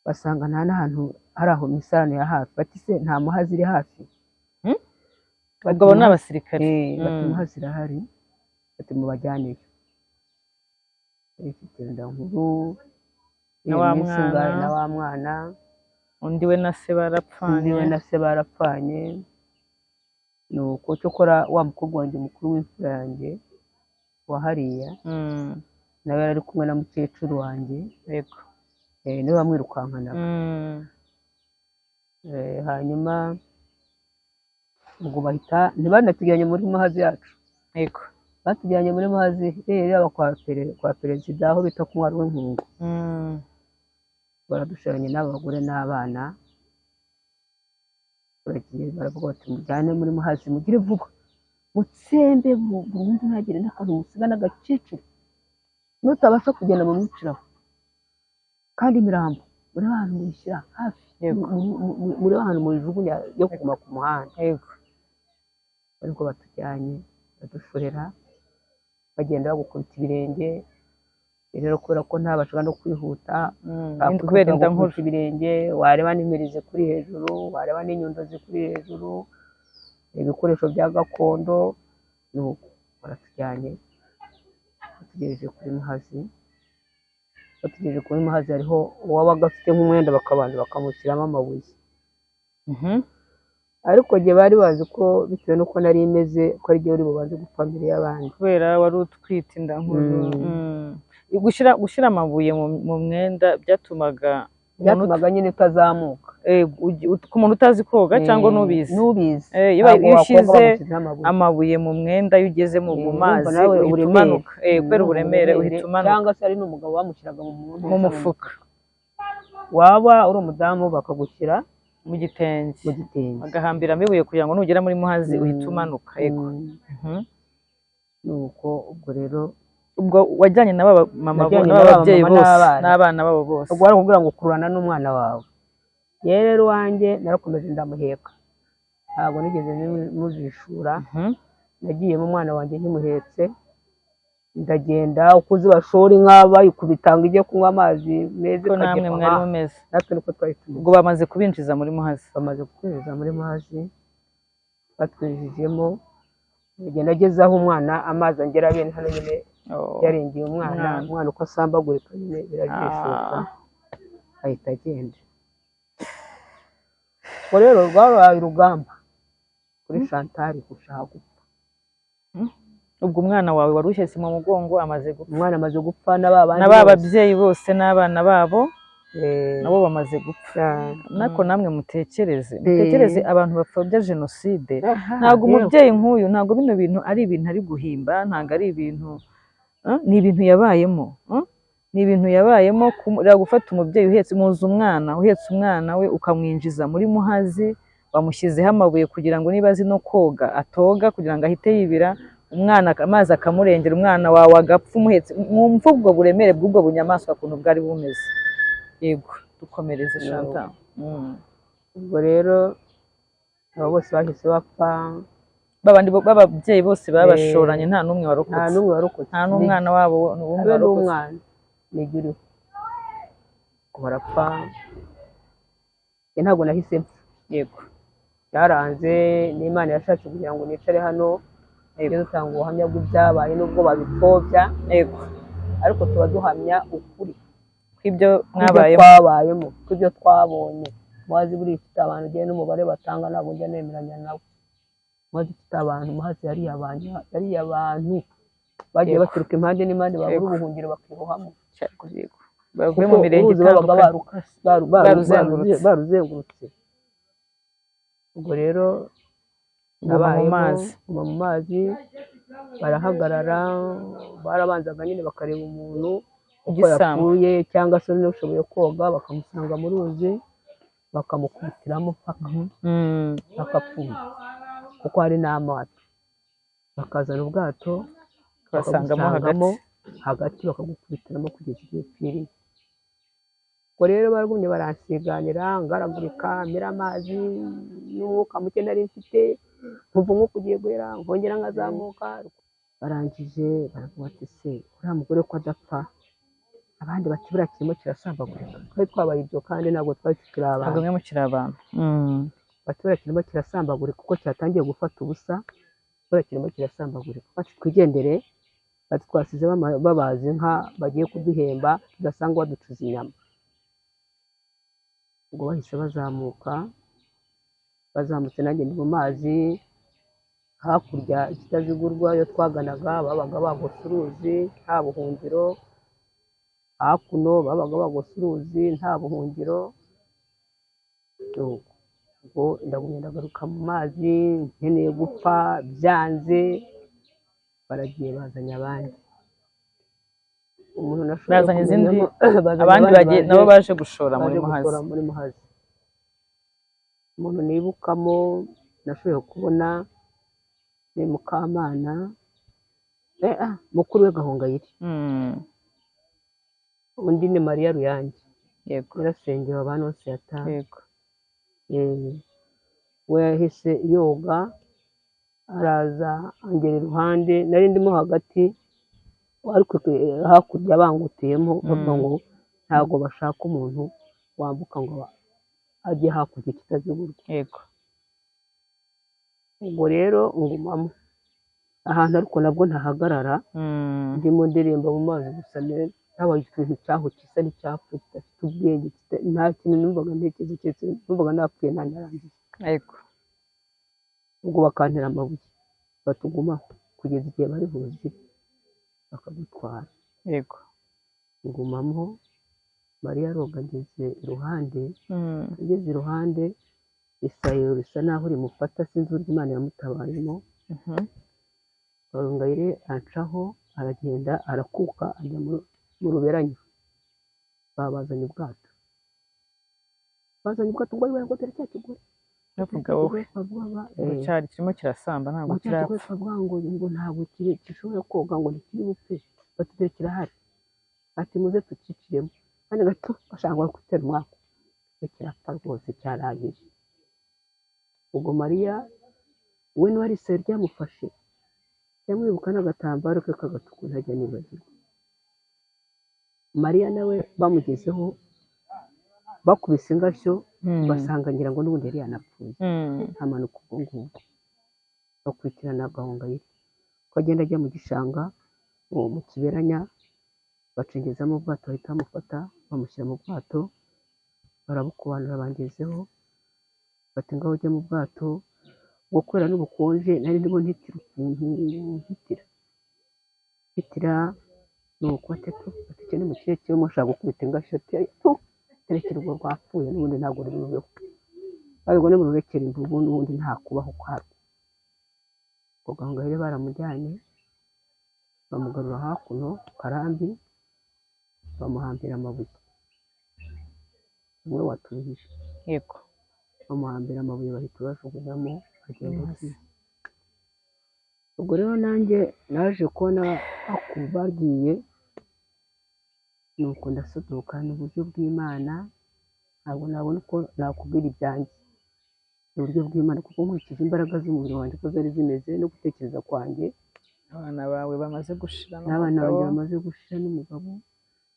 Basanga nta n'ahantu hari aho imisarane ya hafi. Bati se nta muhazi iri hafi? Ubwo abo ni abasirikare. Bati muhazi irahari, bati mubajyaneyo. Ifite nkuru na wa mwana undi we na se barapfanye. Nuko cyokora wa mukobwa wanjye mukuru w'imfura yanjye wa hariya nawe yari ari kumwe na mukecuru wanjye. Yego. Niwe bamwirukankanaga. Hanyuma ubwo bahita ntibanatujyanye muri muhazi yacu. Yego. Batujyanye muri muhazi rero kwa perezida aho bita ku mwari w'inkungu. Baradusharanye n'abagore n'abana. Baravuga bati mujyane muri muhazi mugire vuba Mutsembe burundu ntagire n'akantu musiga n'agakecuru nutabasha kugenda mu mwiciraho, kandi imirambo muri ahantu muyishyira hafi, muri ahantu muyijugunya yo kuguma ku muhanda. Yego. Ariko batujyanye badushorera bagenda bagukubita ibirenge. Rero kubera ko ntabashaga no kwihuta kubera inda nkuru, ibirenge wareba n'imirize kuri hejuru, wareba n'inyundo zikuri hejuru, ibikoresho bya gakondo. Nuko baratujyanye batugejeje kuri muhazi. Batugejeje kuri muhazi hariho uwabaga afite nk'umwenda bakabanza bakamushyiramo amabuye. Ariko jye bari bazi ko bitewe n'uko nari imeze ko ari jye uri bubanze gupfa mbere y'abandi, kubera wari utwite inda nkuru. Gushyira amabuye mu mwenda byatumaga nyine utazamuka, ku muntu utazi koga cyangwa n'ubizi. Iyo ushyize amabuye mu mwenda, iyo ugeze mu mazi uhita umanuka, kubera uburemere uhita umanuka. Cyangwa se ari n'umugabo bamushyiraga mu mufuka, waba uri umudamu bakagushyira mu gitenge bagahambiramo ibuye kugira ngo nugera muri muhazi uhita umanuka. Yego. Nuko ubwo rero ubwo wajyanye n'ababyeyi bose n'abana babo bose. Ubwo barakubwira ngo kurana n'umwana wawe. Rero wanjye narakomeje ndamuheka, ntabwo nigeze mujishura. Nagiyemo umwana wanjye nkimuhetse, ndagenda uko uzi bashora inka bayikubita ngo ijye kunywa amazi meza ko namwe mwari mumeze. natwe niko twari tumeze. Ubwo bamaze kubinjiza muri Muhazi. bamaze kutwinjiza muri Muhazi, batwinjijemo, ngenda ageze aho umwana amazi angera bene hano nyine yarengeye umwana uko asambagurika nyine birabyishuka ahita agenda. ubwo rero rwabaye urugamba kuri Chantal gushaka gupfa. Ubwo umwana wawe wari ushyetse mu mugongo amaze gupfa. Umwana amaze gupfa n'ababandi na babyeyi bose n'abana babo nabo bamaze gupfa. Nako namwe mutekereze abantu bapfobya jenoside. Ntabwo umubyeyi nk'uyu, ntabwo bino bintu ari ibintu ari guhimba, ntabwo ari ibintu, ni ibintu yabayemo. Ni ibintu yabayemo, gufata umubyeyi uhetse umwana we ukamwinjiza muri Muhazi, wamushyizeho amabuye kugira ngo niba azi no koga atoga kugira ngo ahite yibira umwana, amazi akamurengera, umwana wawe agapfa umuhetse. Mwumva ubwo buremere bw'ubwo bunyamaswa ukuntu bwari bumeze. Yego, dukomereze Chantal. ubwo rero abo bose bahise bapfa, bababyeyi bose babashoranye, nta n'umwe warokotse, nta n'umwana wabo n'umwana nijye uriho. ubwo barapfa, ntabwo nahise mpfa. Yego, byaranze n'Imana yashatse kugira ngo nicare hano tujye dutanga ubuhamya bw'ibyabaye n'ubwo babipfobya. yego, ariko tuba duhamya ukuri kw'ibyo twabayemo, kw'ibyo twabonye. Muhazi buriya ifite abantu ugiye n'umubare batanga ntabwo njya nemeranya nawe. Muhazi ifite abantu, Muhazi yariye abantu bagiye baturuka impande n'impande, babura ubuhungiro bakirohamo, bavuye mu mirenge itandukanye, baruzengurutse. ubwo rero mu mazi barahagarara, barabanzaga nyine bakareba umuntu uko yapfuye, cyangwa se n'ushoboye koga bakamusanga mu ruzi bakamukubitiramo akapfuye, kuko hari n'amato. Bakazana ubwato bakabusangamo hagati bakagukubitiramo kugeza igihe upfiriye. ubwo rero baragumye baransiganira, ngaragurika, mira amazi n'umwuka muke nari mfite, nkumva umwuka ugiye guhera, nkongera nkazamuka. Barangije baravuga bati se uriya mugore ko adapfa? Abandi bati buriya kirimo kirasambagurika. Twari twabaye ibyo kandi ntabwo twari tukiri abantu. Ntabwo mwe mukiri abantu. Bati buriya kirimo kirasambagurika kuko cyatangiye gufata ubusa, buriya kirimo kirasambagurika. Bati twigendere, bati twasize babazi inka bagiye kuduhemba, tudasanga baducuza inyama. ubwo bahise bazamutse nanjye ndi mu mazi hakurya ikitazigurwa. iyo twaganaga babaga bagose uruzi nta buhungiro, hakuno babaga bagose uruzi nta buhungiro. ubwo ndagumye ndagaruka mu mazi nkeneye gupfa, byanze baragiye bazanye abandi. bazanye izindi, abandi nabo baje gushora muri Muhazi. umuntu nibukamo nashoboye kubona ni Mukamana, mukuru we Gahongayire. undi ni Mariya Ruyange, nyirasengewe abantu bose yataye. we yahise yoga araza angera iruhande, nari ndimo hagati ariko hakurya bangutiyemo, bavuga ngo ntabwo bashaka umuntu wambuka ngo ajye hakurya ikitazigurwa. ubwo rero ngumamo ahantu, ariko nabwo ntahagarara, ndimo ndirimba mu mazi gusa, habaye ikintu cyaho gisa n'icyapfuye kidafite ubwenge, nta kintu numvaga ntekereza, numvaga napfuye nanarangiye. ubwo bakantera amabuye batugumaho kugeza igihe bari buzi bakagutwara. ngumamo, Mariya aroga, ngeze iruhande, isayo risa naho rimufata, sinzi uburyo Imana yamutabayemo. Gahongayire ancaho, aragenda arakuka ajya mu ruberanyo. babazanye ubwato ngo baragotere cya kigore. bavuga wowe cyari kirimo kirasamba, ntabwo kirapfa. ngo ntabwo gishobora koga, ngo ntikiri bupfe, batubere kirahari, ati muze tukiciremo. kandi gato bashaka gutera umwaka, kirapfa rwose, cyarangije. ubwo Mariya we n'uwari isayo ryamufashe, yamwibuka n'agatambaro ke k'agatuku ntajya nibagirwa. Mariya nawe bamugezeho bakubise ingashyo basanga ngira ngo n'ubundi yari yanapfuye, amanuka ubwo ngubwo bakurikirana Gahongayire ko agenda ajya mu gishanga mu Kiberanya, bacengezamo ubwato bahita bamufata bamushyira mu bwato barabukubanura, bangezeho bati ngaho ujya mu bwato, ngo kubera n'ubukonje nari ndimo ntitira ukuntu ntitira nuko ateke ni mu kirere kirimo ushaka gukubita ingashyo terekera urwo rwapfuye n'ubundi ntabwo ruri bubeho, ariko ni mu rurekera imvubu n'ubundi nta kubaho kwarwo. Ubwo Gahongayire baramujyanye bamugarura hakuno Karambi, bamuhambira amabuye, umwe watuhije yego, bamuhambira amabuye bahita bajugunyamo agenda agiye. Ubwo rero nanjye naje kubona bakuru bagiye, nuko ndasodoka ni uburyo bw'Imana, ntabwo nabona uko nakubwira ibyanjye, ni uburyo bw'Imana kuko nkurikije imbaraga z'umubiri wanjye uko zari zimeze no gutekereza kwanjye, abana bawe bamaze gushira n'abana banjye bamaze gushira n'umugabo,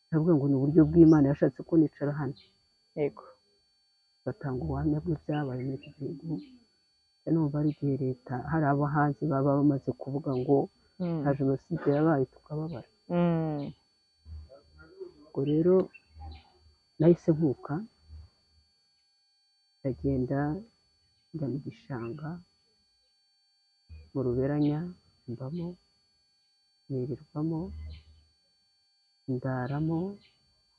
ndavuga ngo ni uburyo bw'Imana yashatse ko nicara hano, yego, batanga ubuhamya bw'ibyabaye muri iki gihugu. Numva ari igihe leta hari abahanzi baba bamaze kuvuga ngo nta jenoside yabaye tukababara. Ubwo rero nahise nkuka ndagenda njya mu gishanga mu Ruberanya, mbamo nirirwamo ndaramo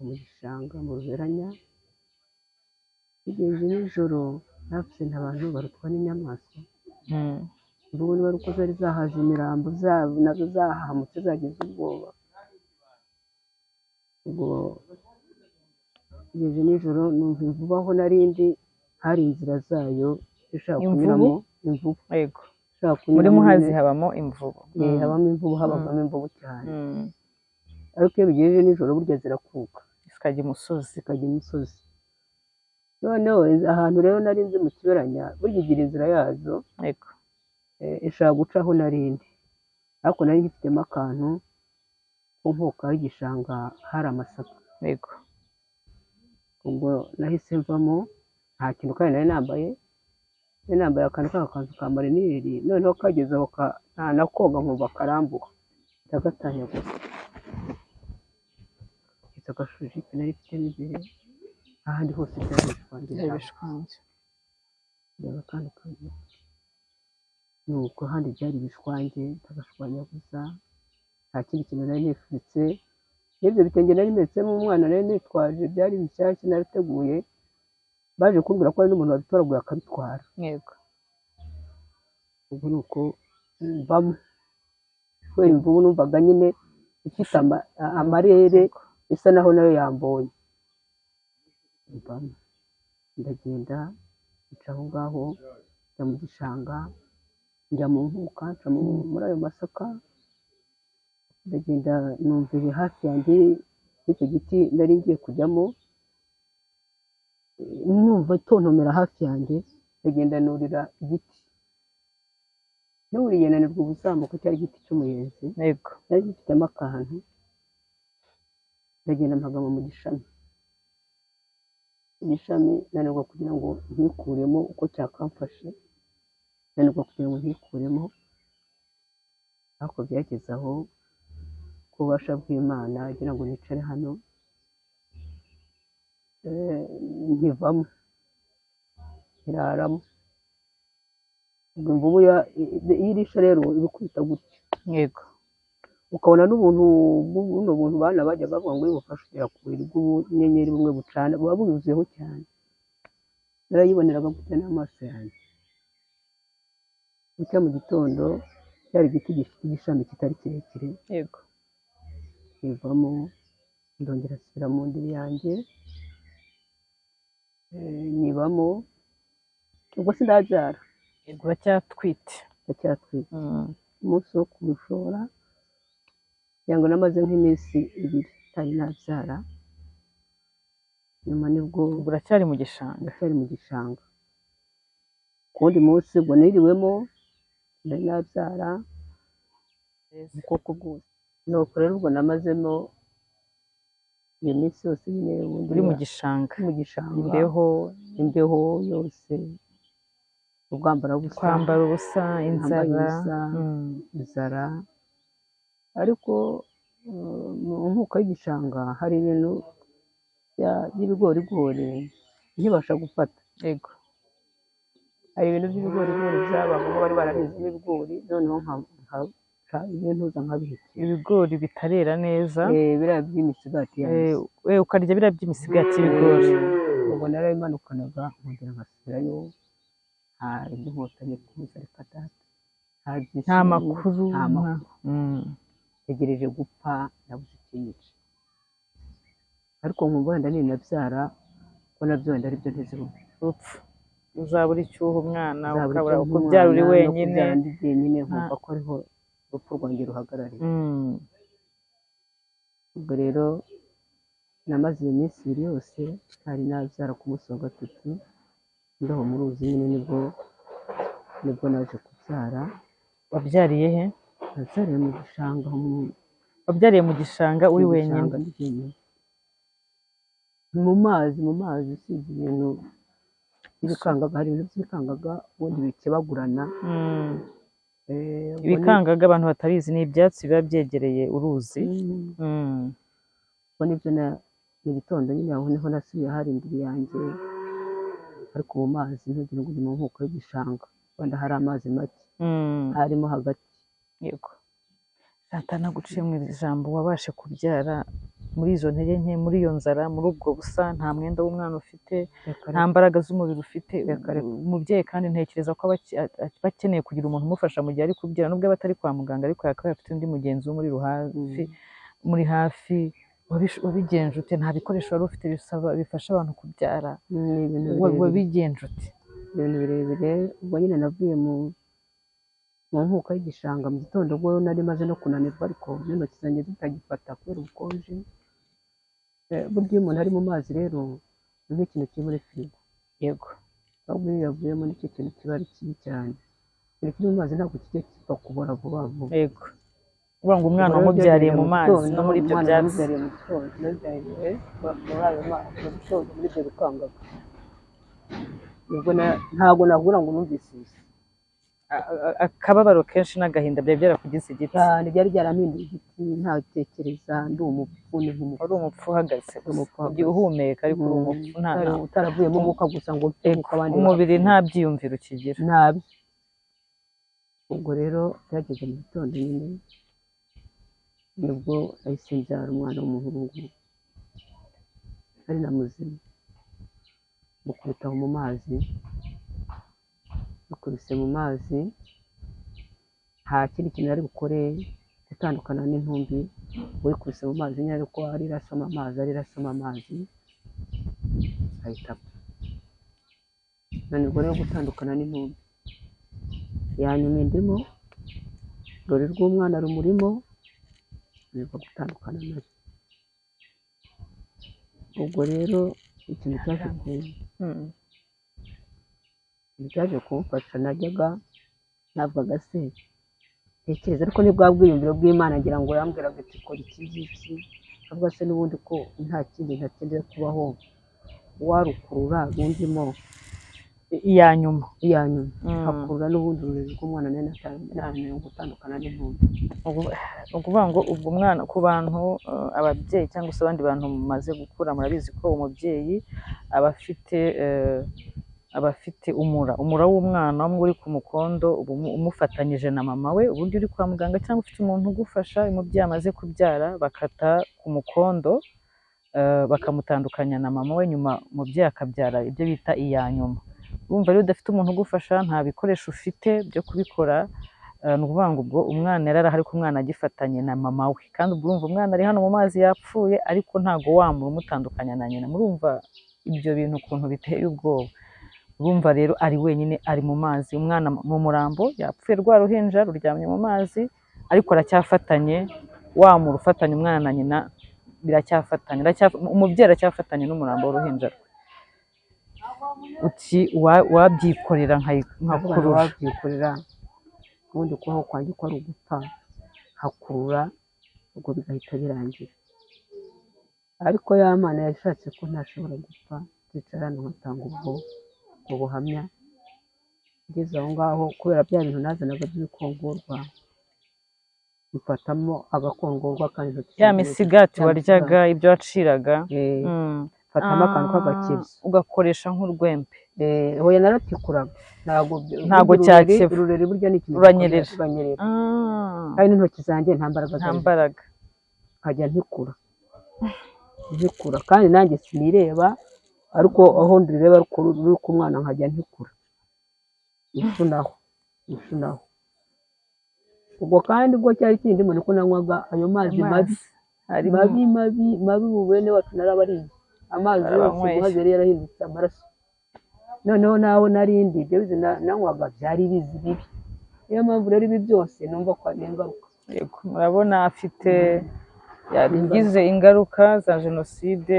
mu gishanga mu Ruberanya. Bigeze nijoro navuze nta bantu barutwa n'inyamaswa, imvubu niba ari uko zari zahaze imirambo zabo nazo zahamutse zagize ubwoba. Ubwo bigeze nijoro numva imvubu aho narindi hari inzira zayo ishaka kunyuramo, imvubu yego, muri Muhazi habamo imvubu, habamo imvubu, habagamo imvubu cyane, ariko iyo bigejeje nijoro burya zirakuka zikajya imusozi. Noneho ahantu rero nari nzi mu Kiberanya burya igira inzira yazo, yego, ishaka guca aho narindi, ariko nari ngifitemo akantu ko nkuka y'igishanga hari amasaka, yego. ubwo nahise mvamo nta kintu kandi nari nambaye akantu k'agakanzu ka marineri, noneho kageze aho nta na koga nkumva karambuka ndagatanya gusa, icyo agashujike nari mfitemo imbere, ahandi hose byari ibishwange, byaba kandi nuko ahandi byari ibishwange ndagashwanyaguza, nta kindi kintu nari nifubitse, n'ibyo bitenge nari mpetsemo umwana nari nitwaje byari bishyashya nariteguye, baje kumbwira ko hari n'umuntu wabitoraguye akabitwara, yego. ubwo nuko mbamo kubera imvubu numvaga nyine ifite amarere isa naho nayo yambonye, mbamo ndagenda nca aho ngaho njya mu gishanga, njya mu nkuka nca muri ayo masaka, ndagenda numva iri hafi yanjye y'icyo giti nari ngiye kujyamo, numva itontomera hafi yanjye, ndagenda nurira igiti, nuriye nanirwa ubuzamuka, cyari igiti cy'umuyenzi, yego, nari gifitemo akantu, ndagenda mpagama mu gishami, nanirwa kugira ngo ntikuremo uko cyakamfashe, nanirwa kugira ngo ntikuremo, ariko byageze aho ku bubasha bw'Imana agira ngo nicare hano, nkivamo iraramo. Ubwo imvubu iyo irisha rero ibikubita gutya, yego, ukabona n'ubuntu buno buntu bana bajya bavuga ngo iyo bufashe ugera ku buriri bw'ubunyenyeri bumwe bucana buba buyuzuyeho cyane, narayiboneraga gutya n'amaso yanjye. Bucya mu gitondo cyari igiti gifite igishami kitari kirekire, yego, nkivamo ndongera asubira mu ndiri yanjye, nyibamo, ubwo sindabyara, yego, uracyatwite, umunsi wo kumushora kugira ngo namaze nk'iminsi 2 ntari nabyara, nyuma nibwo uracyari mu gishanga, ku wundi munsi ubwo niriwemo nari nabyara, ubwoko bwose. Nuko rero ubwo namazemo iyo minsi yose nyine uri mu gishanga, imbeho yose, kwambara ubusa, inzara. Ariko mu nkuko y'igishanga hari ibintu by'ibigorigori ntibasha gufata. Yego, hari ibintu by'ibigorigori byabagamo bari barahinzemo ibigori, noneho ibigori bitarera neza, biriya by'imisigati ukarya biriya by'imisigati y'ibigori. ubwo narabimanukanaga nkongera ngasubirayo, nta inkotanyi kuza reka data, nta makuru, tegereje gupfa nabuze ikinyica. Ariko nkumva wenda ninabyara ko nabyo wenda aribyo nteze urupfu, uzabura icyuho umwana, ukabura kubyara uri wenyine, nkumva ko ariho urupfu rwanjye ruhagarariye. Ubwo rero namaze iyo minsi ibiri yose ntari nabyara, ku munsi wa gatatu ndaho mu ruzi nyine nibwo naje kubyara. Wabyariye he? Nabyariye mu gishanga. Wabyariye mu gishanga uri wenyine? mu mazi usibye ibintu by'ibikangaga, hari ibintu by'ibikangaga ubundi bikebagurana. Ibikangaga abantu batabizi ni ibyatsi biba byegereye uruzi. ubwo nibyo mu gitondo nyine aho niho nasubiye hari indiri yanjye, ariko mu mazi ntugire ngo ni mu nkuko y'igishanga, wenda hari amazi make harimo hagati. Yego, naguciye mu ijambo, wabashe kubyara muri izo ntege nke, muri iyo nzara, muri ubwo busa, nta mwenda w'umwana ufite, nta mbaraga z'umubiri ufite. Umubyeyi kandi ntekereza ko aba akeneye kugira umuntu umufasha mu gihe ari kubyara, nubwo aba atari kwa muganga, ariko yakaba afite undi mugenzi wo muri hafi. Wabigenje ute? Nta bikoresho wari ufite bifasha abantu kubyara, wabigenje ute? Ibintu birebire. Ubwo nyine navuye mu nkuko y'igishanga mu gitondo, ubwo nari maze no kunanirwa, ariko n'intoki zanjye zitagifata kubera ubukonje. Burya iyo umuntu ari mu mazi rero ni nk'ikintu kiri muri firigo. Yego, ahubwo iyo yavuyemo nicyo kintu kiba ari kibi cyane. Ikintu kiri mu mazi ntabwo kijya kipfa kubora vuba vuba. Yego, uvuga ngo umwana wamubyariye mu mazi no muri ibyo byatsi. Namubyariye mu gitondo, nabyariye muri ayo mazi mu gitondo, muri ibyo bikangaga. Ntabwo nahura ngo numvise akababaro kenshi n'agahinda byari byarakugize igiti cyane, byari byarampinduye igiti. Ntatekereza, ndi umupfu, ni nk'umupfu. Wari umupfu uhagaze, ugiye uhumeka, ariko uri umupfu, utaravuyemo umwuka gusa ngo umubiri nta byiyumviro ukigira. Nabi. Ubwo rero byageze mu gitondo nyine nibwo nahise mbyara umwana w'umuhungu, ari na muzima. Mukubitaho mu mazi, mukubise mu mazi, nta kindi kintu ari bukore gutandukana n'intumbi. Wikubise mu mazi nyine, ariko arirasoma amazi ahita apfa. Nanirwa rero gutandukana n'intumbi. Yanyuma indimo, ururori rw'umwana rumurimo, nanirwa gutandukana nayo. Ubwo rero ikintu cyaje kumufasha, najyaga navugaga se tekereza, ariko ni bwa bwiyumviro bw'Imana, ngira ngo yambwiraga ati kora iki ngiki. Avuga se n'ubundi ko nta kindi ntakeneye kubaho, warukurura rundimo iya nyuma hakurura n'ubundi ururezi rw'umwana nane gutandukana n'intumbi. Ni ukuvuga ngo ubwo umwana, ku bantu ababyeyi cyangwa se abandi bantu mumaze gukura, murabizi ko umubyeyi aba afite umura w'umwana umwe uri ku mukondo, umufatanyije na mama we. uburyo uri kwa muganga cyangwa ufite umuntu ugufasha, umubyeyi amaze kubyara bakata ku mukondo, bakamutandukanya na mama we, nyuma umubyeyi akabyara ibyo bita iya nyuma. Urumva rero udafite umuntu ugufasha, nta bikoresho ufite byo kubikora, ni ukuvuga ngo ubwo umwana yari arahari, ko umwana agifatanye na mama we, kandi ubwo urumva umwana ari hano mu mazi yapfuye, ariko ntabwo wamura umutandukanya na nyina. Murumva ibyo bintu ukuntu biteye ubwoba. Urumva rero ari wenyine, ari mu mazi, umwana mu murambo yapfuye, rwa ruhinja ruryamye mu mazi, ariko aracyafatanye, wamura ufatanye umwana na nyina, biracyafatanye, umubyeyi aracyafatanye n'umurambo w'uruhinja rwe. Uti wabyikorera nkakurura? Wabyikorera, ubundi kubaho kwanjye ko ari ugupfa, hakurura ubwo bigahita birangira. Ariko ya Mana yashatse ko ntashobora gupfa, twicarana nkatanga ubwo buhamya. Ngeze aho ngaho kubera bya bintu nazanaga by'ibikongorwa, bifatamo agakongorwa kandi ya misigati waryaga, ibyo waciraga, fatamo akantu k'agakebyo ugakoresha nk'urwembe. hoya naratikuraga, ntabwo cyakeba, urureri burya ni ikintu uranyerera, kandi n'intoki zanjye nta mbaraga nkajya ntikura kandi nanjye sinireba, ariko aho ndireba ruri ku mwana nkajya ntikura naho ubwo. kandi ubwo cyari kindi mbona ko nanywaga ayo mazi mabi bene wacu narabariye amazi yose maze yari yarahindutse amaraso. Noneho naho narindi ibyo bizi nanywaga byari bizi bibi. Niyo mpamvu rero ibi byose numva ko ari ingaruka. Murabona afite yagize ingaruka za jenoside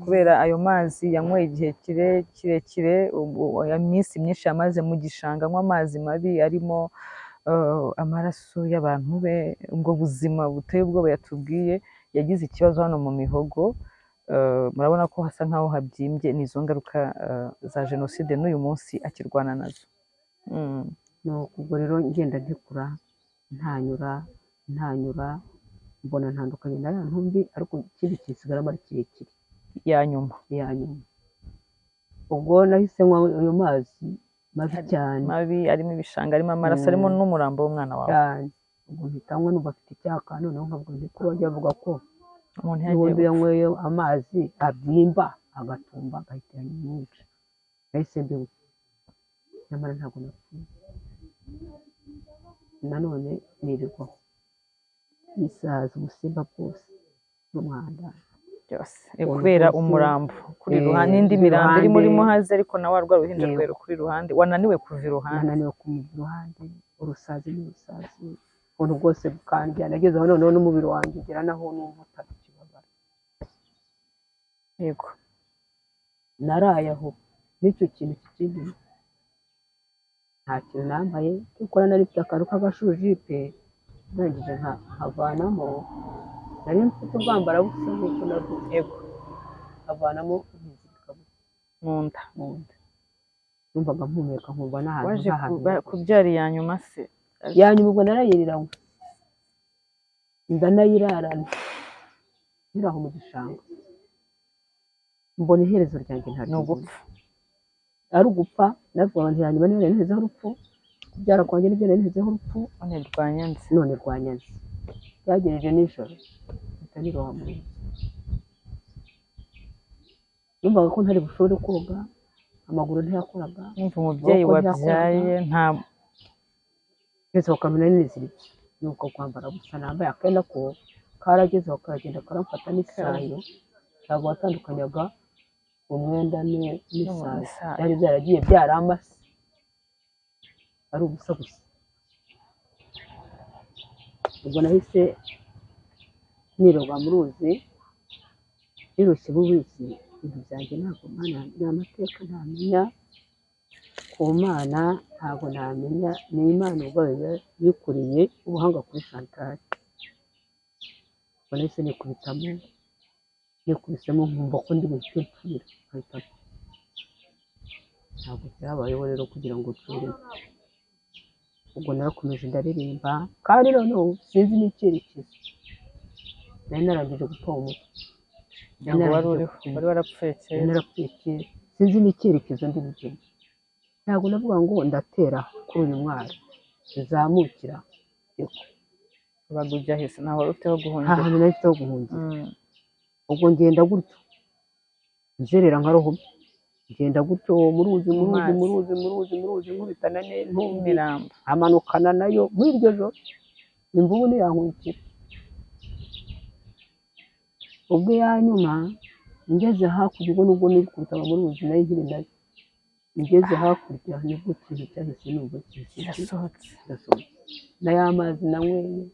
kubera ayo mazi yanyweye igihe kirekire, iminsi myinshi yamaze mu gishanga anywa amazi mabi arimo amaraso y'abantu be. Ubwo buzima buteye ubwoba yatubwiye, yagize ikibazo hano mu mihogo. Murabona ko hasa nkaho habyimbye, ni izo ngaruka za jenoside n'uyu munsi akirwana nazo. Ubwo rero ngenda ntikura, ntanyura mbona ntandukanye na ya ntumbi, ariko ikindi kisigaramo ari kirekire ya nyuma. ubwo nahise nywa ayo mazi mabi cyane, mabi arimo ibishanga, arimo amaraso, arimo n'umurambo w'umwana wawe cyane. Ubwo mpita nywa numva afite icyaka, noneho nkavuga nti ko bajya bavuga ko umuntu yanyweye amazi abyimba agatumba agahita yamwica. Nahise mbinywa, nyamara ntabwo napfuye. Nanone nirirwaho isazi ubusimba bwose n'umwanda byose kubera umurambo kuri ruhande, n'indi mirambo irimo urimo haze, ariko nawe rwa ruhinja rwero kuri ruhande. Wananiwe kuva iruhande, urusazi n'urusazi, ubuntu bwose bukandya. Nagezeho noneho n'umubiri wanjye ugera naho numva utakibabara. Yego, naraye aho n'icyo kintu kikindi nta kintu nambaye, kuko nari mfite akantu k'agashujipe ndangije nkavanamo, nari mfite ubwambara busa nk'uko nabwo. yego, avanamo nkizirika mu nda. numvaga mpumeka nkumva n'ahantu waje kubyara iya nyuma se? Ya nyuma ubwo narayiriraho, ndanayirarana nyiri aho mu gishanga. Mbona iherezo ryanjye nta ni ugupfa. Ari ugupfa, navuga ngo ntiyanyuma niyo nari ntezeho urupfu, kubyara kwanjye nibyo nari ntezeho urupfu, none rwanyanze. Byagejeje nijoro mpita niroha mu nzu. Numvaga ko ntari bushobore koga, amaguru ntiyakoraga. Numva umubyeyi wabyaye nta ndetse bakamenya niziritse, nuko kwambara gusa nambaye akenda ko karagezeho karagenda karamfata n'isayo. Ntabwo watandukanyaga umwenda n'isayo, byari byaragiye byaramase, ari ubusa gusa. Ubwo nahise niroga mu ruzi, nirushye bubizi ibintu byanjye ntabwo Mana ni amateka ntamenya, ku Mana ntabwo namenya, ni Imana ubwayo yikuriye ubuhanga kuri Chantal. Ubwo nahise nikubisemo nkumva ko ndi buhite mpfira, ntabwo byabayeho rero kugira ngo nsubire. Ubwo narakomeje ndaririmba, kandi noneho sinzi n'icyerekezo, nari narangije gutora umutwe. wari warapfuye kera, sinzi n'icyerekezo ndi bugende. Ntabwo navuga ngo ndatera kuri uyu mwari nzamukira, ubaga ujya hese, ntaho wari ufite ho guhungira. nta hantu nari mfite ho guhungira. Ubwo ngenda gutyo nzerera nka roho, ngenda gutyo mu ruzi nkubitana n'imirambo, amanukana nayo muri iryo joro, imvubu ntiyankurikira. ubwo ya nyuma ngeze hakurya, ubwo nubwo nirikubitana mu ruzi nayo nkiri nayo, ngeze hakurya nibwo ikintu cyahise numva kirasohotse na ya mazi nanyweye.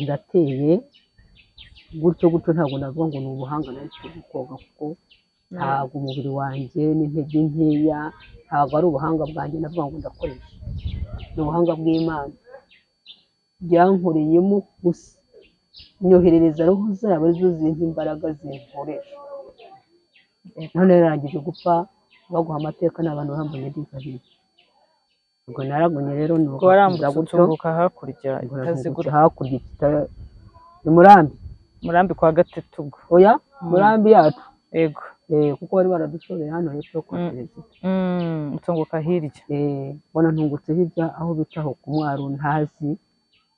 Ndateye gutyo ntabwo navuga ngo ni ubuhanga nari mfite koga, kuko ntabwo umubiri wanjye n'intege nkeya, ntabwo ari ubuhanga bwanjye navuga ngo ndakoresha, ni ubuhanga bw'Imana byankoreyemo gusa, nyoherereza roho zabo arizo zimpa imbaraga zinkoresha. none yarangije gupfa baguha amateka n'abantu bambonye ndigahiye, ubwo naragonye rero ubwo warambutse utunguka hakurya itazigura hakurya ni Murambi, Murambi kwa Gatete ubwo oya Murambi yacu yego kuko bari baradushoreye hano hepfo kwa perezida. utunguka hirya mbona ntungutse hirya aho bitaho ku Mwaro ntazi,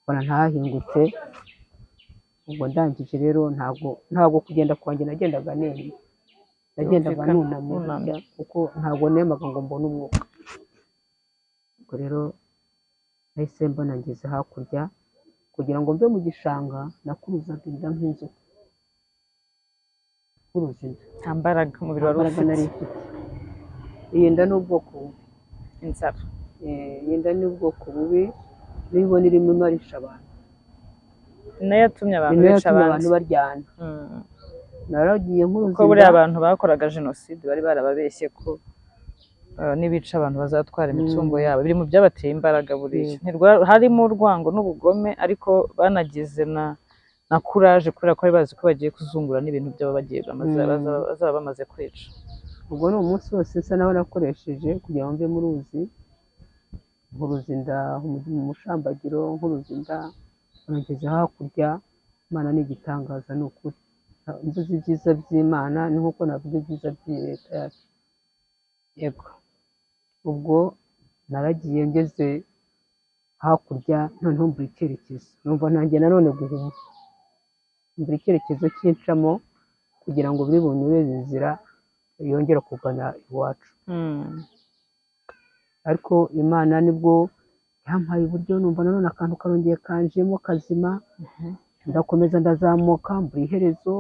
mbona ntahingutse. ubwo ndangije rero ntabwo kugenda kwanjye nagendaga neza, nagendaga nunamye kuko ntabwo nemaga ngo mbone umwuka. ubwo rero nahise mbona ngeze hakurya, kugira ngo mve mu gishanga nakuruzaga inda nk'inzoka, kuruza inda nta mbaraga umubiri wari ufite. iyi nda ni ubwoko bubi, inzara iyi nda ni ubwoko bubi, nibona irimo imarisha abantu, nayo yatumye abantu baryana. naragiye nkuruza kuko buriya abantu bakoraga jenoside bari barababeshye ko nibica abantu bazatwara imitungo yabo, biri mu byabateye imbaraga. buriya harimo urwango n'ubugome, ariko banagize na kuraje kubera ko bari bazi ko bagiye kuzungura n'ibintu byabo bazaba bamaze kwica. ubwo ni umunsi wose nsa naho nakoresheje kugira ngo mve mu ruzi, nkuruza inda mu mushambagiro, nkuruza inda nageze hakurya. Imana ni igitangaza, ni ukuri. mvuze ibyiza by'Imana ni nk'uko navuga ibyiza by'iyi leta yacu. yego ubwo naragiye ngeze hakurya, noneho mbura icyerekezo, numva nanjye nanone guhuma, mbura icyerekezo cy'incamo kugira ngo biri bunyureze inzira yongera kugana iwacu. ariko Imana nibwo yampaye uburyo, numva nanone akantu karongeye kanjemo kazima, ndakomeza ndazamuka mbura iherezo.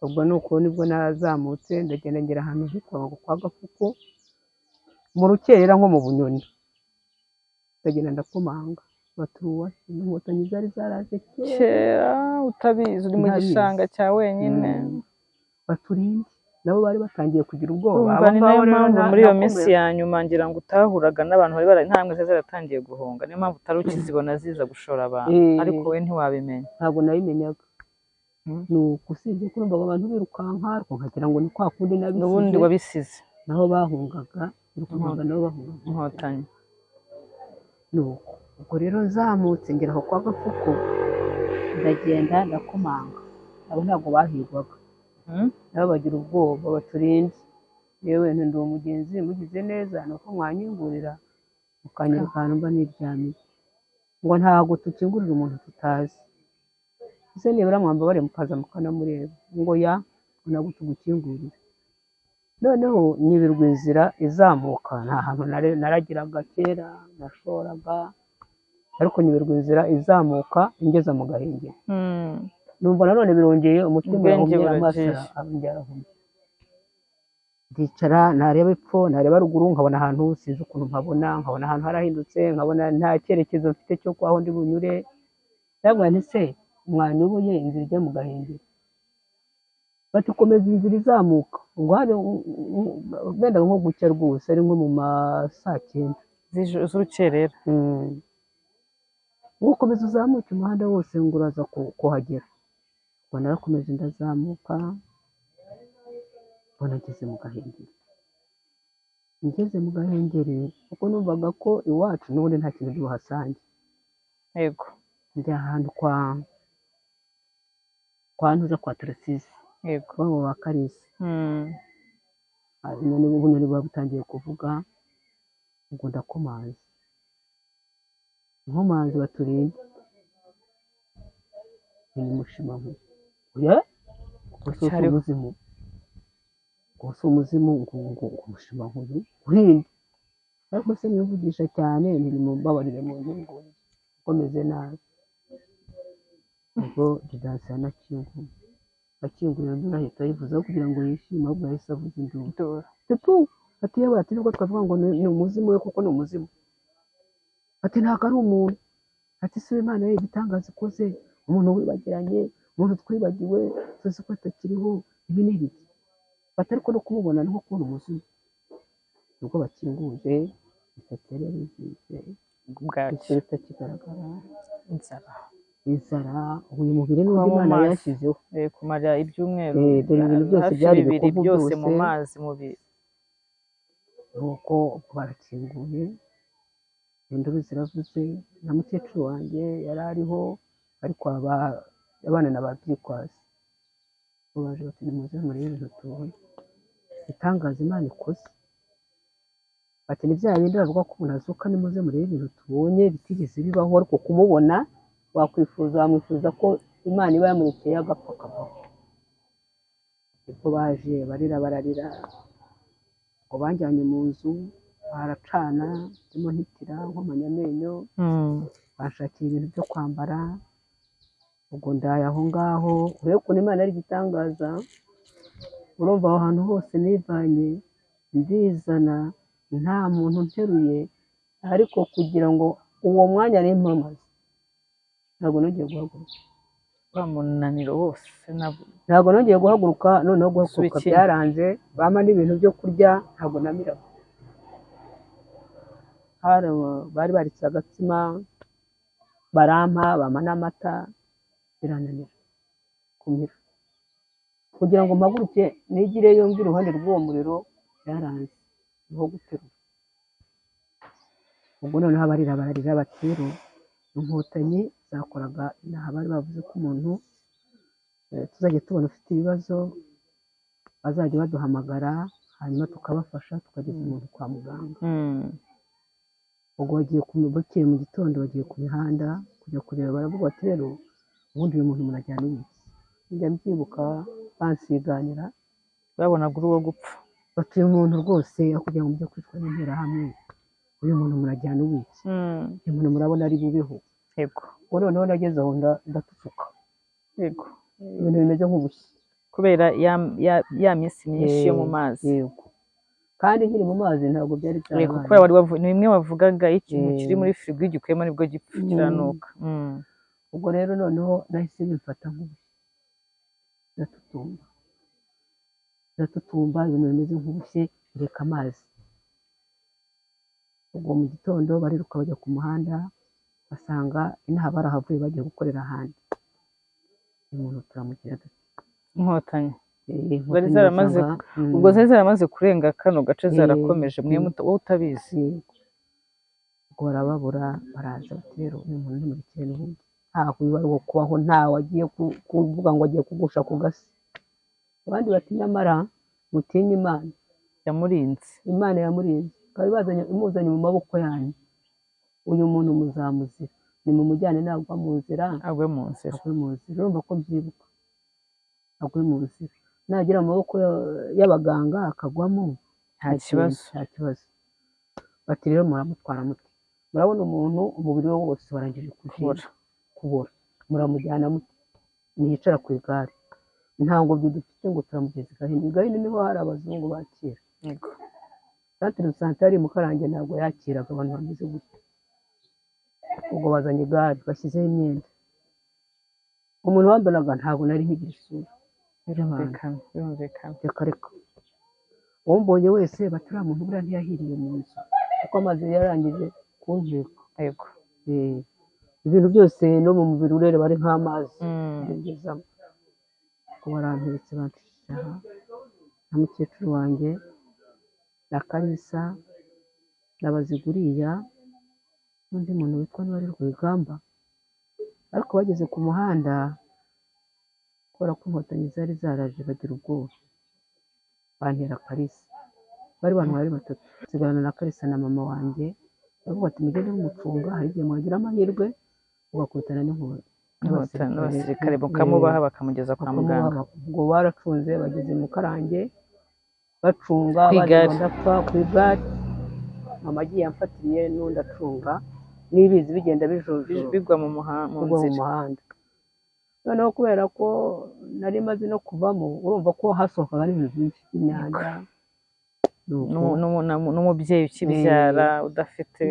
ubwo ni uko nibwo nazamutse ndagenda ngera ahantu hitwa ngo kwa Gafuko, mu rukerera nko mu Bunyoni, ndagenda ndakomanga, baturuwa inkotanyi zari zaraje kera utabizi, uri mu gishanga cya wenyine. baturinde nabo bari batangiye kugira ubwoba. ni nayo mpamvu muri iyo minsi ya nyuma ngira ngo utahuraga n'abantu bari intambwe zaratangiye guhunga, niyo mpamvu utari ukizibona ziza gushora abantu, ariko we ntiwabimenya. ntabwo nabimenyaga, ni usibye ko numvaga abantu birukanka, ariko nkagira ngo ni kwa kundi nabisize, n'ubundi wabisize naho bahungaga, birukanka nabo bahungaga inkotanyi. ubwo rero nzamutse ngera aho kwa Gafuko, ndagenda ndakomanga, abo ntabwo bahigwaga, nabo bagira ubwoba, baturinde. yewe ndi umugenzi, mugize neza ni uko mwanyingurira mukanyereka ahantu mba niryamiye, ngo ntabwo dukingurira umuntu tutazi, ese nibura mwambabare mukaza mukanamureba, ngo ya ntabwo tugukingurira. noneho nyibirwa inzira izamuka, nta hantu naragiraga kera nashoraga, ariko nyibirwa inzira izamuka ingeza mu Gahengeri. numva nanone birongeye, umutima urahumye, amaso arahumye, ndicara nareba epfo nareba ruguru, nkabona ahantu sinzi ukuntu nkabona ahantu harahindutse, nkabona nta cyerekezo mfite cyo kwaho ndi bunyure. ndabwira nti se mwanyoboye inzira ijya mu Gahengeri? bati komeza inzira izamuka. ubwo hari wenda nko gucya rwose, ari nko mu ma saa 9 z'urukerera. ukomeza uzamuke umuhanda wose ngo uraza kuhagera. ubwo narakomeje ndazamuka, ubwo nageze mu Gahengeri. ngeze mu Gahengeri kuko numvaga ko iwacu n'ubundi nta kintu byuhasange. yego ndi ahantu kwa ntuza kwa Tarasisi, yego babo ba Karisi. ubunyoni buba butangiye kuvuga, ubwo ndakomanze, inkomanzi baturinde, ni mushima nkuye, oya gusa umuzimu, gusa umuzimu ngo umushima nkuye urinde, ariko se nivugisha cyane ntimumbabarire mu ngingo ukomeze nabi. ubwo didanse yanakinguye, akingurira undi ahita yivuzaho kugira ngo yishime, ahubwo yahise avuza induru tutu, ati yewe, ati nubwo twavuga ngo ni umuzimu we, kuko ni umuzimu, ati ntabwo ari umuntu, ati si Imana ye igitangaza ikoze, umuntu wibagiranye, umuntu twibagiwe tuzi ko atakiriho, ibi ni ibiki? batari ko no kumubona ni nko kubona umuzimu. Nubwo bakinguje imisatsi yari yarizinze bwacyo bitakigaragara, inzara uyu mubiri n'undi Imana yashyizeho kumara ibyumweru dore ibintu byose byari bibiri byose mu mazi mubiri. Nuko barakinguye, induru ziravuze, na mukecuru wanjye yari ariho ariko abana na ba byikwazi baje bati nimuze murebe ibintu tubonye, itangaza Imana ikoze. Bati ni bya bindi bavuga ko umuntu azuka nimuze murebe ibintu tubonye bitigeze bibaho, ariko kumubona wamwifuza ko Imana iba yamurekeye agapfa akavaho. Nibwo baje bararira ngo banjyanye mu nzu baracana ndimo ntitira nkomanya amenyo, banshakira ibintu byo kwambara, ubwo ndaye aho ngaho. Urebe ukuntu Imana ari igitangaza, urumva aho hantu hose nivanye ndizana nta muntu nteruye, ariko kugira ngo uwo mwanya ari mpamaze ntabwo nongeye guhaguruka, wa munaniro wose ntabwo nongeye guhaguruka. Noneho guhaguruka byaranze, bampa n'ibintu byo kurya ntabwo namiraga. Bari baritse agatsima barampa, bampa n'amata, birananira kumira. Kugira ngo mpaguruke nigireyo mbi iruhande rw'uwo muriro byaranze, niho guterura. Ubwo noneho bararira bati rero inkotanyi zakoraga inaha, bari bavuze ko umuntu tuzajya tubona ufite ibibazo bazajya baduhamagara, hanyuma tukabafasha tukageza umuntu kwa muganga. Ubwo bukeye mu gitondo bagiye ku mihanda kujya kureba, baravuga bati rero ubundi uyu muntu murajyana iki? Njya mbyibuka bansiganira, babonaga uri uwo gupfa, bati uyu muntu rwose aho kugira ngo mujye kwicwa n'interahamwe, uyu muntu murajyana iki? Uyu muntu murabona ari bubeho? Yego. Ubwo noneho nageze aho ndatusuka, yego, ibintu bimeze nk'ubushye kubera ya minsi myinshi yo mu mazi. Yego, kandi nkiri mu mazi ntabwo byari byarabaye, kuko ni bimwe wavugaga ikintu kiri muri firigo iyo gikuyemo nibwo gipfa kiranuka. Ubwo rero noneho nahise bimfata nk'ubushye, ndatutumba, ibintu bimeze nk'ubushye, bireka amazi. Ubwo mu gitondo bariruka bajya ku muhanda, basanga inaha barahavuye bagiye gukorera ahandi. Umuntu turamugira duti inkotanyi zari zaramaze, ubwo zari zaramaze kurenga kano gace, zarakomeje mwe wowe utabizi. Ubwo barababura, baraza bati rero uyu muntu nimurikire n'ubundi ntaho wari wo kubaho, ntawe agiye kuvuga ngo agiye kugusha ku gasi. Abandi bati nyamara mutinye Imana yamurinze, Imana yamurinze, ikaba imuzanye mu maboko yanyu. Uyu muntu muzamuzira, nimumujyane nagwa mu nzira agwe mu nzira. Urumva ko mbyibuka, agwe mu nzira, nagera mu maboko y'abaganga akagwamo nta kibazo. Bati rero muramutwara muti, murabona umuntu umubiri we wose warangije kubora, muramujyana muti ntiyicara ku igare, nta ngobyi dufite ngo turamugeza i Gahini. I Gahini niho hari abazungu ba kera. Yego, santere de sante yari mu Karange ntabwo yakiraga abantu bameze gutya. Ubwo bazanye igare, bashyizeho imyenda, umuntu wambonaga ntabwo nari nkigira isura. birumvikana. Reka uwumbonye wese bati uriya muntu buriya ntiyahiriye mu nzu, kuko amazi yarangije kunteka. Yego, ibintu byose no mu mubiri ureba ari nk'amazi yongezamo. Ubwo barantetse bancisha aha, na mukecuru wanjye na Kalisa na Baziguriya n'undi muntu witwa niba ari Rwigamba. Ariko bageze ku muhanda, kubera ko inkotanyi zari zaraje bagira ubwoba, bantera Kalisa. Bari abantu bari batatu, nsigarana na Kalisa na mama wanjye. Baravuga bati mugende mumucunga, hari igihe mwagira amahirwe ugakubitana n'abasirikare mukamubaha bakamugeza kwa muganga. Ubwo baracunze, bageze mu Karange bacunga, bagenda ndapfa ku igare. Mama agiye amfatiriye n'undi acunga, n'ibizi bigenda bigwa mu muhanda. Noneho kubera ko nari maze no kuvamo, urumva ko hasohokaga n'ibintu byinshi by'imyanda. N'umubyeyi ukibyara udafite,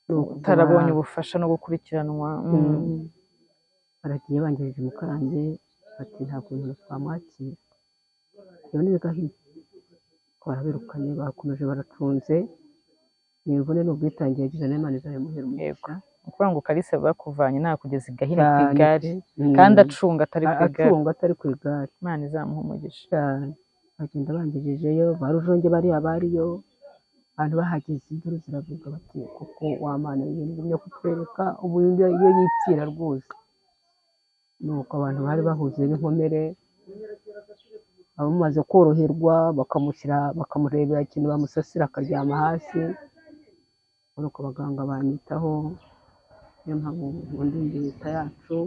utarabonye ubufasha no gukurikiranwa. Baragiye bangejeje mu Karange, bati ntabwo umuntu twamwakira. iyo ni Gahini barabirukanye bakomeje baracunze ni imvune n'ubwitange yagize n'Imana izabimuhera umugisha. ukuvuga ngo Kalisa bakuvanye nta kugeza i Gahini ku Cyane. igare kandi acunga atari ku igare, acunga atari ku igare Imana izamuha umugisha. cyane. Bagenda bangejejeyo ba Rujonge bariya bariyo, abantu bahageze induru ziravuga bati kuko wa Mana ibintu bimwe kutwereka ubu iyo yipfira rwose. Nuko abantu bari bahuzuye n'inkomere, abamaze koroherwa bakamurebera ikintu bamusasira akaryama hasi. Nuko abaganga banyitaho, niyo mpamvu nkunda leta yacu.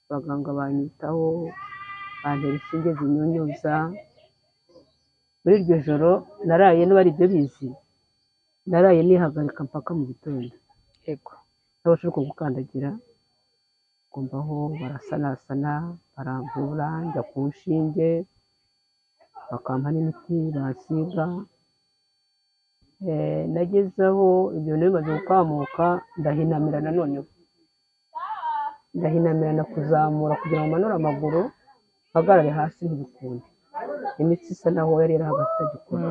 Abaganga banyitaho bantera inshinge zinyunyuza. Muri iryo joro naraye niba ari ibyo bizi, naraye nihagarika mpaka mu gitondo. Yego. Ntabashoboka gukandagira, kumvaho barasanasana, baramvura, njya ku nshinge, bakampa n'imiti basiga. Nagezeho ibyo bintu bimaze gukamuka, ndahinamira nanoneho. Ndahinamirana kuzamura kugira ngo manure amaguru, mpagarare hasi ntibikunde. Imitsi isa naho yari yarahagaze itagikora.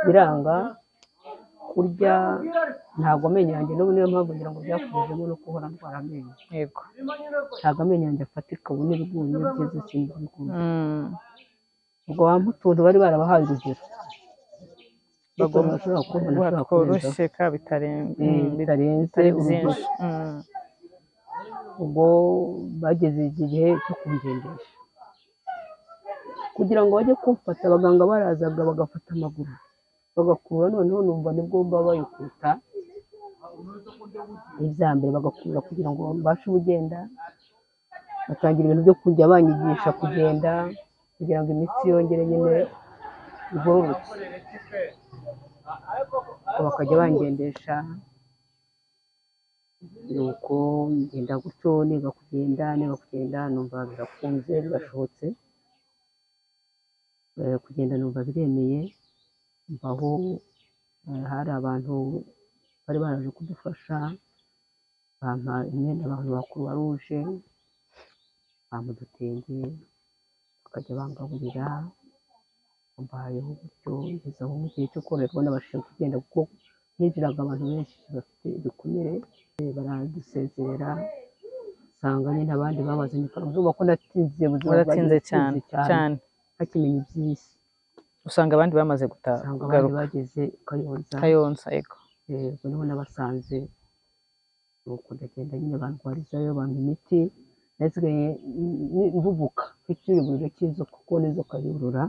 Biranga kurya, ntabwo amenyo yanjye n'ubu niyo mpamvu ngira ngo byakurijemo no guhora ndwara amenyo. Yego. Ntabwo amenyo yanjye afatika, ubu n'ibiguni bigeze sinzi bikunda. Ubwo wampa utuntu bari barabahaye urugero. Bagomba guha tworoshye ka bitarenze byinshi. Ubwo bageze igihe cyo kungendesha. Kugira ngo bajye kumfata, abaganga barazaga bagafata amaguru bagakura, noneho numva nibwo baba bayikuta ibya mbere bagakura kugira ngo mbashe ubugenda. Batangira ibintu byo kujya banyigisha kugenda kugira ngo imitsi yongere nyine igororoke. Bakajya bangendesha, nuko ngenda gutyo niga kugenda numva birakunze birashobotse. Kugenda numva biremeye, mbaho hari abantu bari baraje kudufasha, bampa imyenda abantu ba Croix Rouge, bampa udutenge, bakajya bangaburira, mbayeho gutyo ngeze aho mu gihe cyo koroherwa nabashije kugenda kuko hinjiraga abantu benshi bafite ibikomere. Baradusezerera, nsanga nyine abandi babazanye urumva ko natinze waratinze cyane hakimenya iby'isi. Usanga abandi bamaze gutaha, usanga abandi bageze Kayonza. Yego. Ubwo niho nabasanze, nuko ndagenda nyine bandwarizayo, bampa imiti. Nasigaye mvubuka nk'ikiyuburiro cy'inzoka kuko n'inzoka yurura,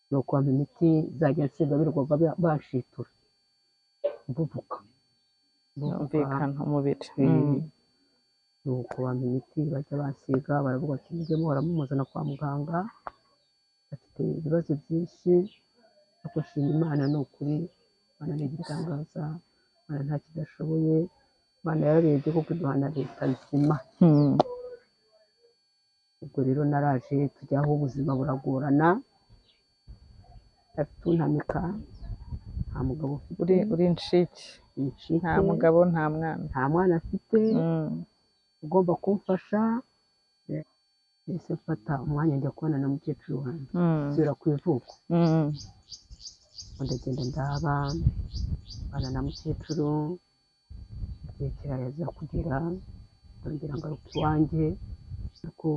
nuko bampa imiti zajya nsiga birirwaga bashitura mvubuka umvikana umubiri. Nuko bampa imiti bajya basiga, baravuga ati mujye muhora mumuzana kwa muganga, afite ibibazo byinshi. Ariko shima Imana ni ukuri, Imana ni igitangaza, Imana nta kidashoboye. Imana yararebye kuko iduhana leta nzima. Ubwo rero naraje tujyaho, ubuzima buragorana, afite untamika, nta mugabo ufite. Uri incike, nta mugabo nta mwana afite ugomba kumfasha. Ese mfata umwanya njya kubona na mukecuru wanjye, nsubira ku ivuko. Ndagenda ndaba bana na mukecuru, igihe kiraza kugera, ndongera ngaruka iwanjye, kuko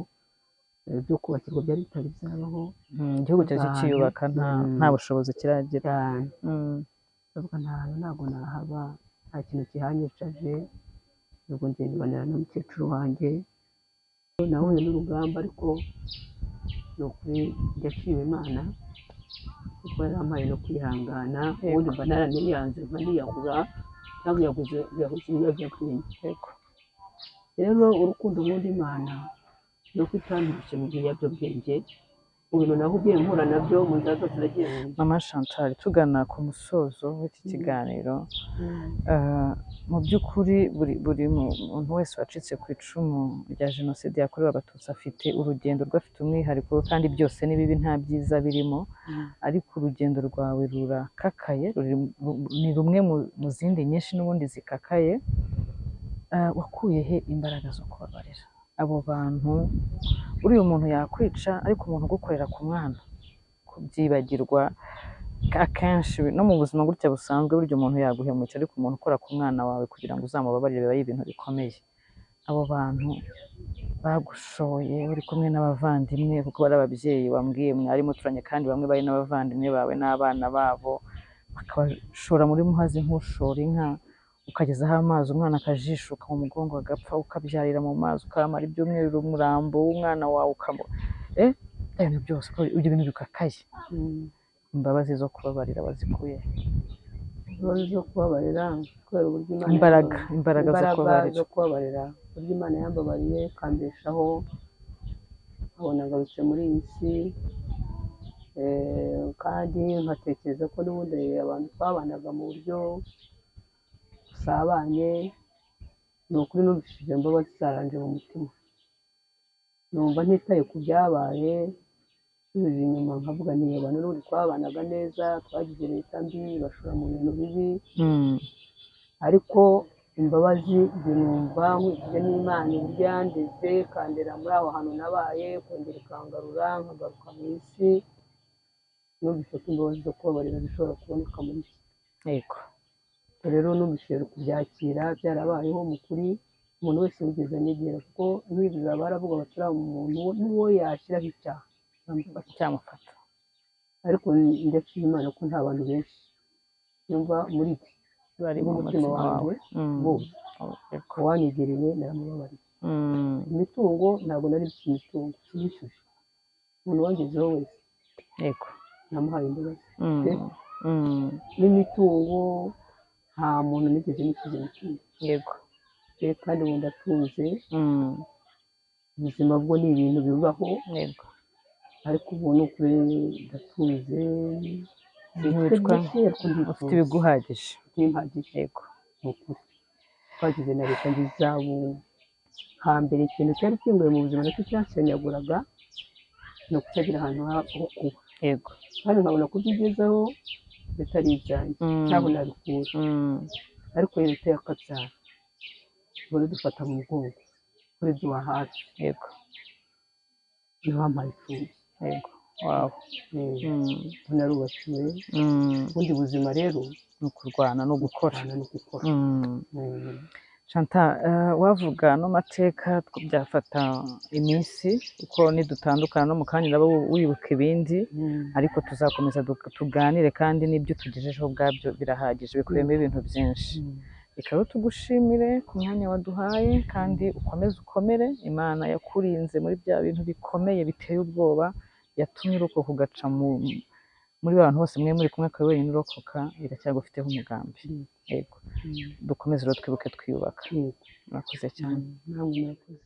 ibyo kubakirwa byari bitari byabaho. Igihugu cyaje kiyubaka, nta bushobozi kiragira. Ndavuga ntabwo nahaba, nta kintu kihanyicaje. Ubwo ngenda banira na mukecuru wanjye, nahuye n'urugamba, ariko ni ukuri ndashima Imana kuko yarampaye no kwihangana. Ubundi mba naraniyanze nkaniyahura, cyangwa yahuze ibiyobyabwenge. Rero urukundo nkunda Imana ni uko itandushye mu biyobyabwenge, mu bintu naho ugiye mpura nabyo mu nzira zose nagiye mu nzu. Mama Chantal, tugana ku musozo w'iki kiganiro, mu by'ukuri buri muntu wese wacitse ku icumu rya Jenoside yakorewe Abatutsi afite urugendo rwe, afite umwihariko, kandi byose ni bibi nta byiza birimo. Ariko urugendo rwawe rurakakaye, ni rumwe mu zindi nyinshi n'ubundi zikakaye. Wakuye he imbaraga zo kubabarira abo bantu uriya umuntu yakwica ariko umuntu ugukorera ku mwana kubyibagirwa akenshi no mu buzima gutya busanzwe burya umuntu yaguhemukira ariko umuntu ukora ku mwana wawe kugira ngo uzamubabarire biba ari ibintu bikomeye abo bantu bagushoye uri kumwe n'abavandimwe kuko bari ababyeyi wambwiye mwari muturanye kandi bamwe bari n'abavandimwe bawe n'abana babo bakabashora muri muhazi nk'ushora inka ukagezaho amazi umwana akajishuka mu mugongo agapfa ukabyarira mu mazi ukamara ibyumweru umurambo w'umwana wawe ibintu byose ibyo bintu bikakaye imbabazi zo kubabarira bazikuye imbabazi zo kubabarira kubera uburyo imbaraga zo kubabarira uburyo Imana yambabariye ikambeshaho nkabona ngarutse muri iyi si kandi nkatekereza ko n'ubundi abantu twabanaga mu buryo busabanye ni ukuri numvishije imbabazi zaranje mu mutima numva ntitaye ku byabaye nsubije inyuma nkavuga nti abantu n'ubundi twabanaga neza twagize leta mbi bashora mu bintu bibi ariko imbabazi zinumva nkurikije n'Imana uburyo yandeze kandera muri aho hantu nabaye kongera ikangarura nkagaruka mu isi numvise ko imbabazi zo kubabarira zishobora kuboneka muri iki yego rero numvise kubyakira byarabayeho mu kuri umuntu wese wigeze anyegera kuko nk'ibi baravuga batari umuntu n'uwo yashyiraho icyaha cyamufata ariko ndaciye Imana ko nta bantu benshi yumva muri iki bari mu mutima wawe bose wanyegereye naramubabariye imitungo ntabwo nari mfite imitungo sinishyuje umuntu wangezeho wese yego namuhaye imbabazi n'imitungo nta muntu nigeze nishyuza imitungo yego kandi ubu ndatunze ubuzima bwo ni ibintu bibaho yego ariko ubu ni ukuri ndatunze ufite ibiguhagije ntimpagije yego ni ukuri twagize na leta nziza ubu hambere ikintu cyari kingoye mu buzima nacyo cyansenyaguraga ni ukutagira ahantu ho kuba yego kandi nkabona kubyigezaho bitari ibyanjye ntabwo nabikura ariko leta yakabyara buri dufata mu mugongo kuri duha hafi yego niho hampaye icumbi yego wawe narubakiwe ubundi buzima rero ni ukurwana no gukora gukora Chantal wavuga no mateka byafata iminsi uko nidutandukana no mu kanya nabo wibuka ibindi ariko tuzakomeza tuganire kandi n'ibyo tugejejeho ubwabyo birahagije bikubiyemo ibintu byinshi reka tugushimire ku mwanya waduhaye kandi ukomeze ukomere Imana yakurinze muri bya bintu bikomeye biteye ubwoba yatumye urokoka ugaca muri bantu bose mwe muri kumwe akaba wenyine urokoka iracyagufiteho umugambi yego dukomeze rero twibuke twiyubaka murakoze cyane namwe murakoze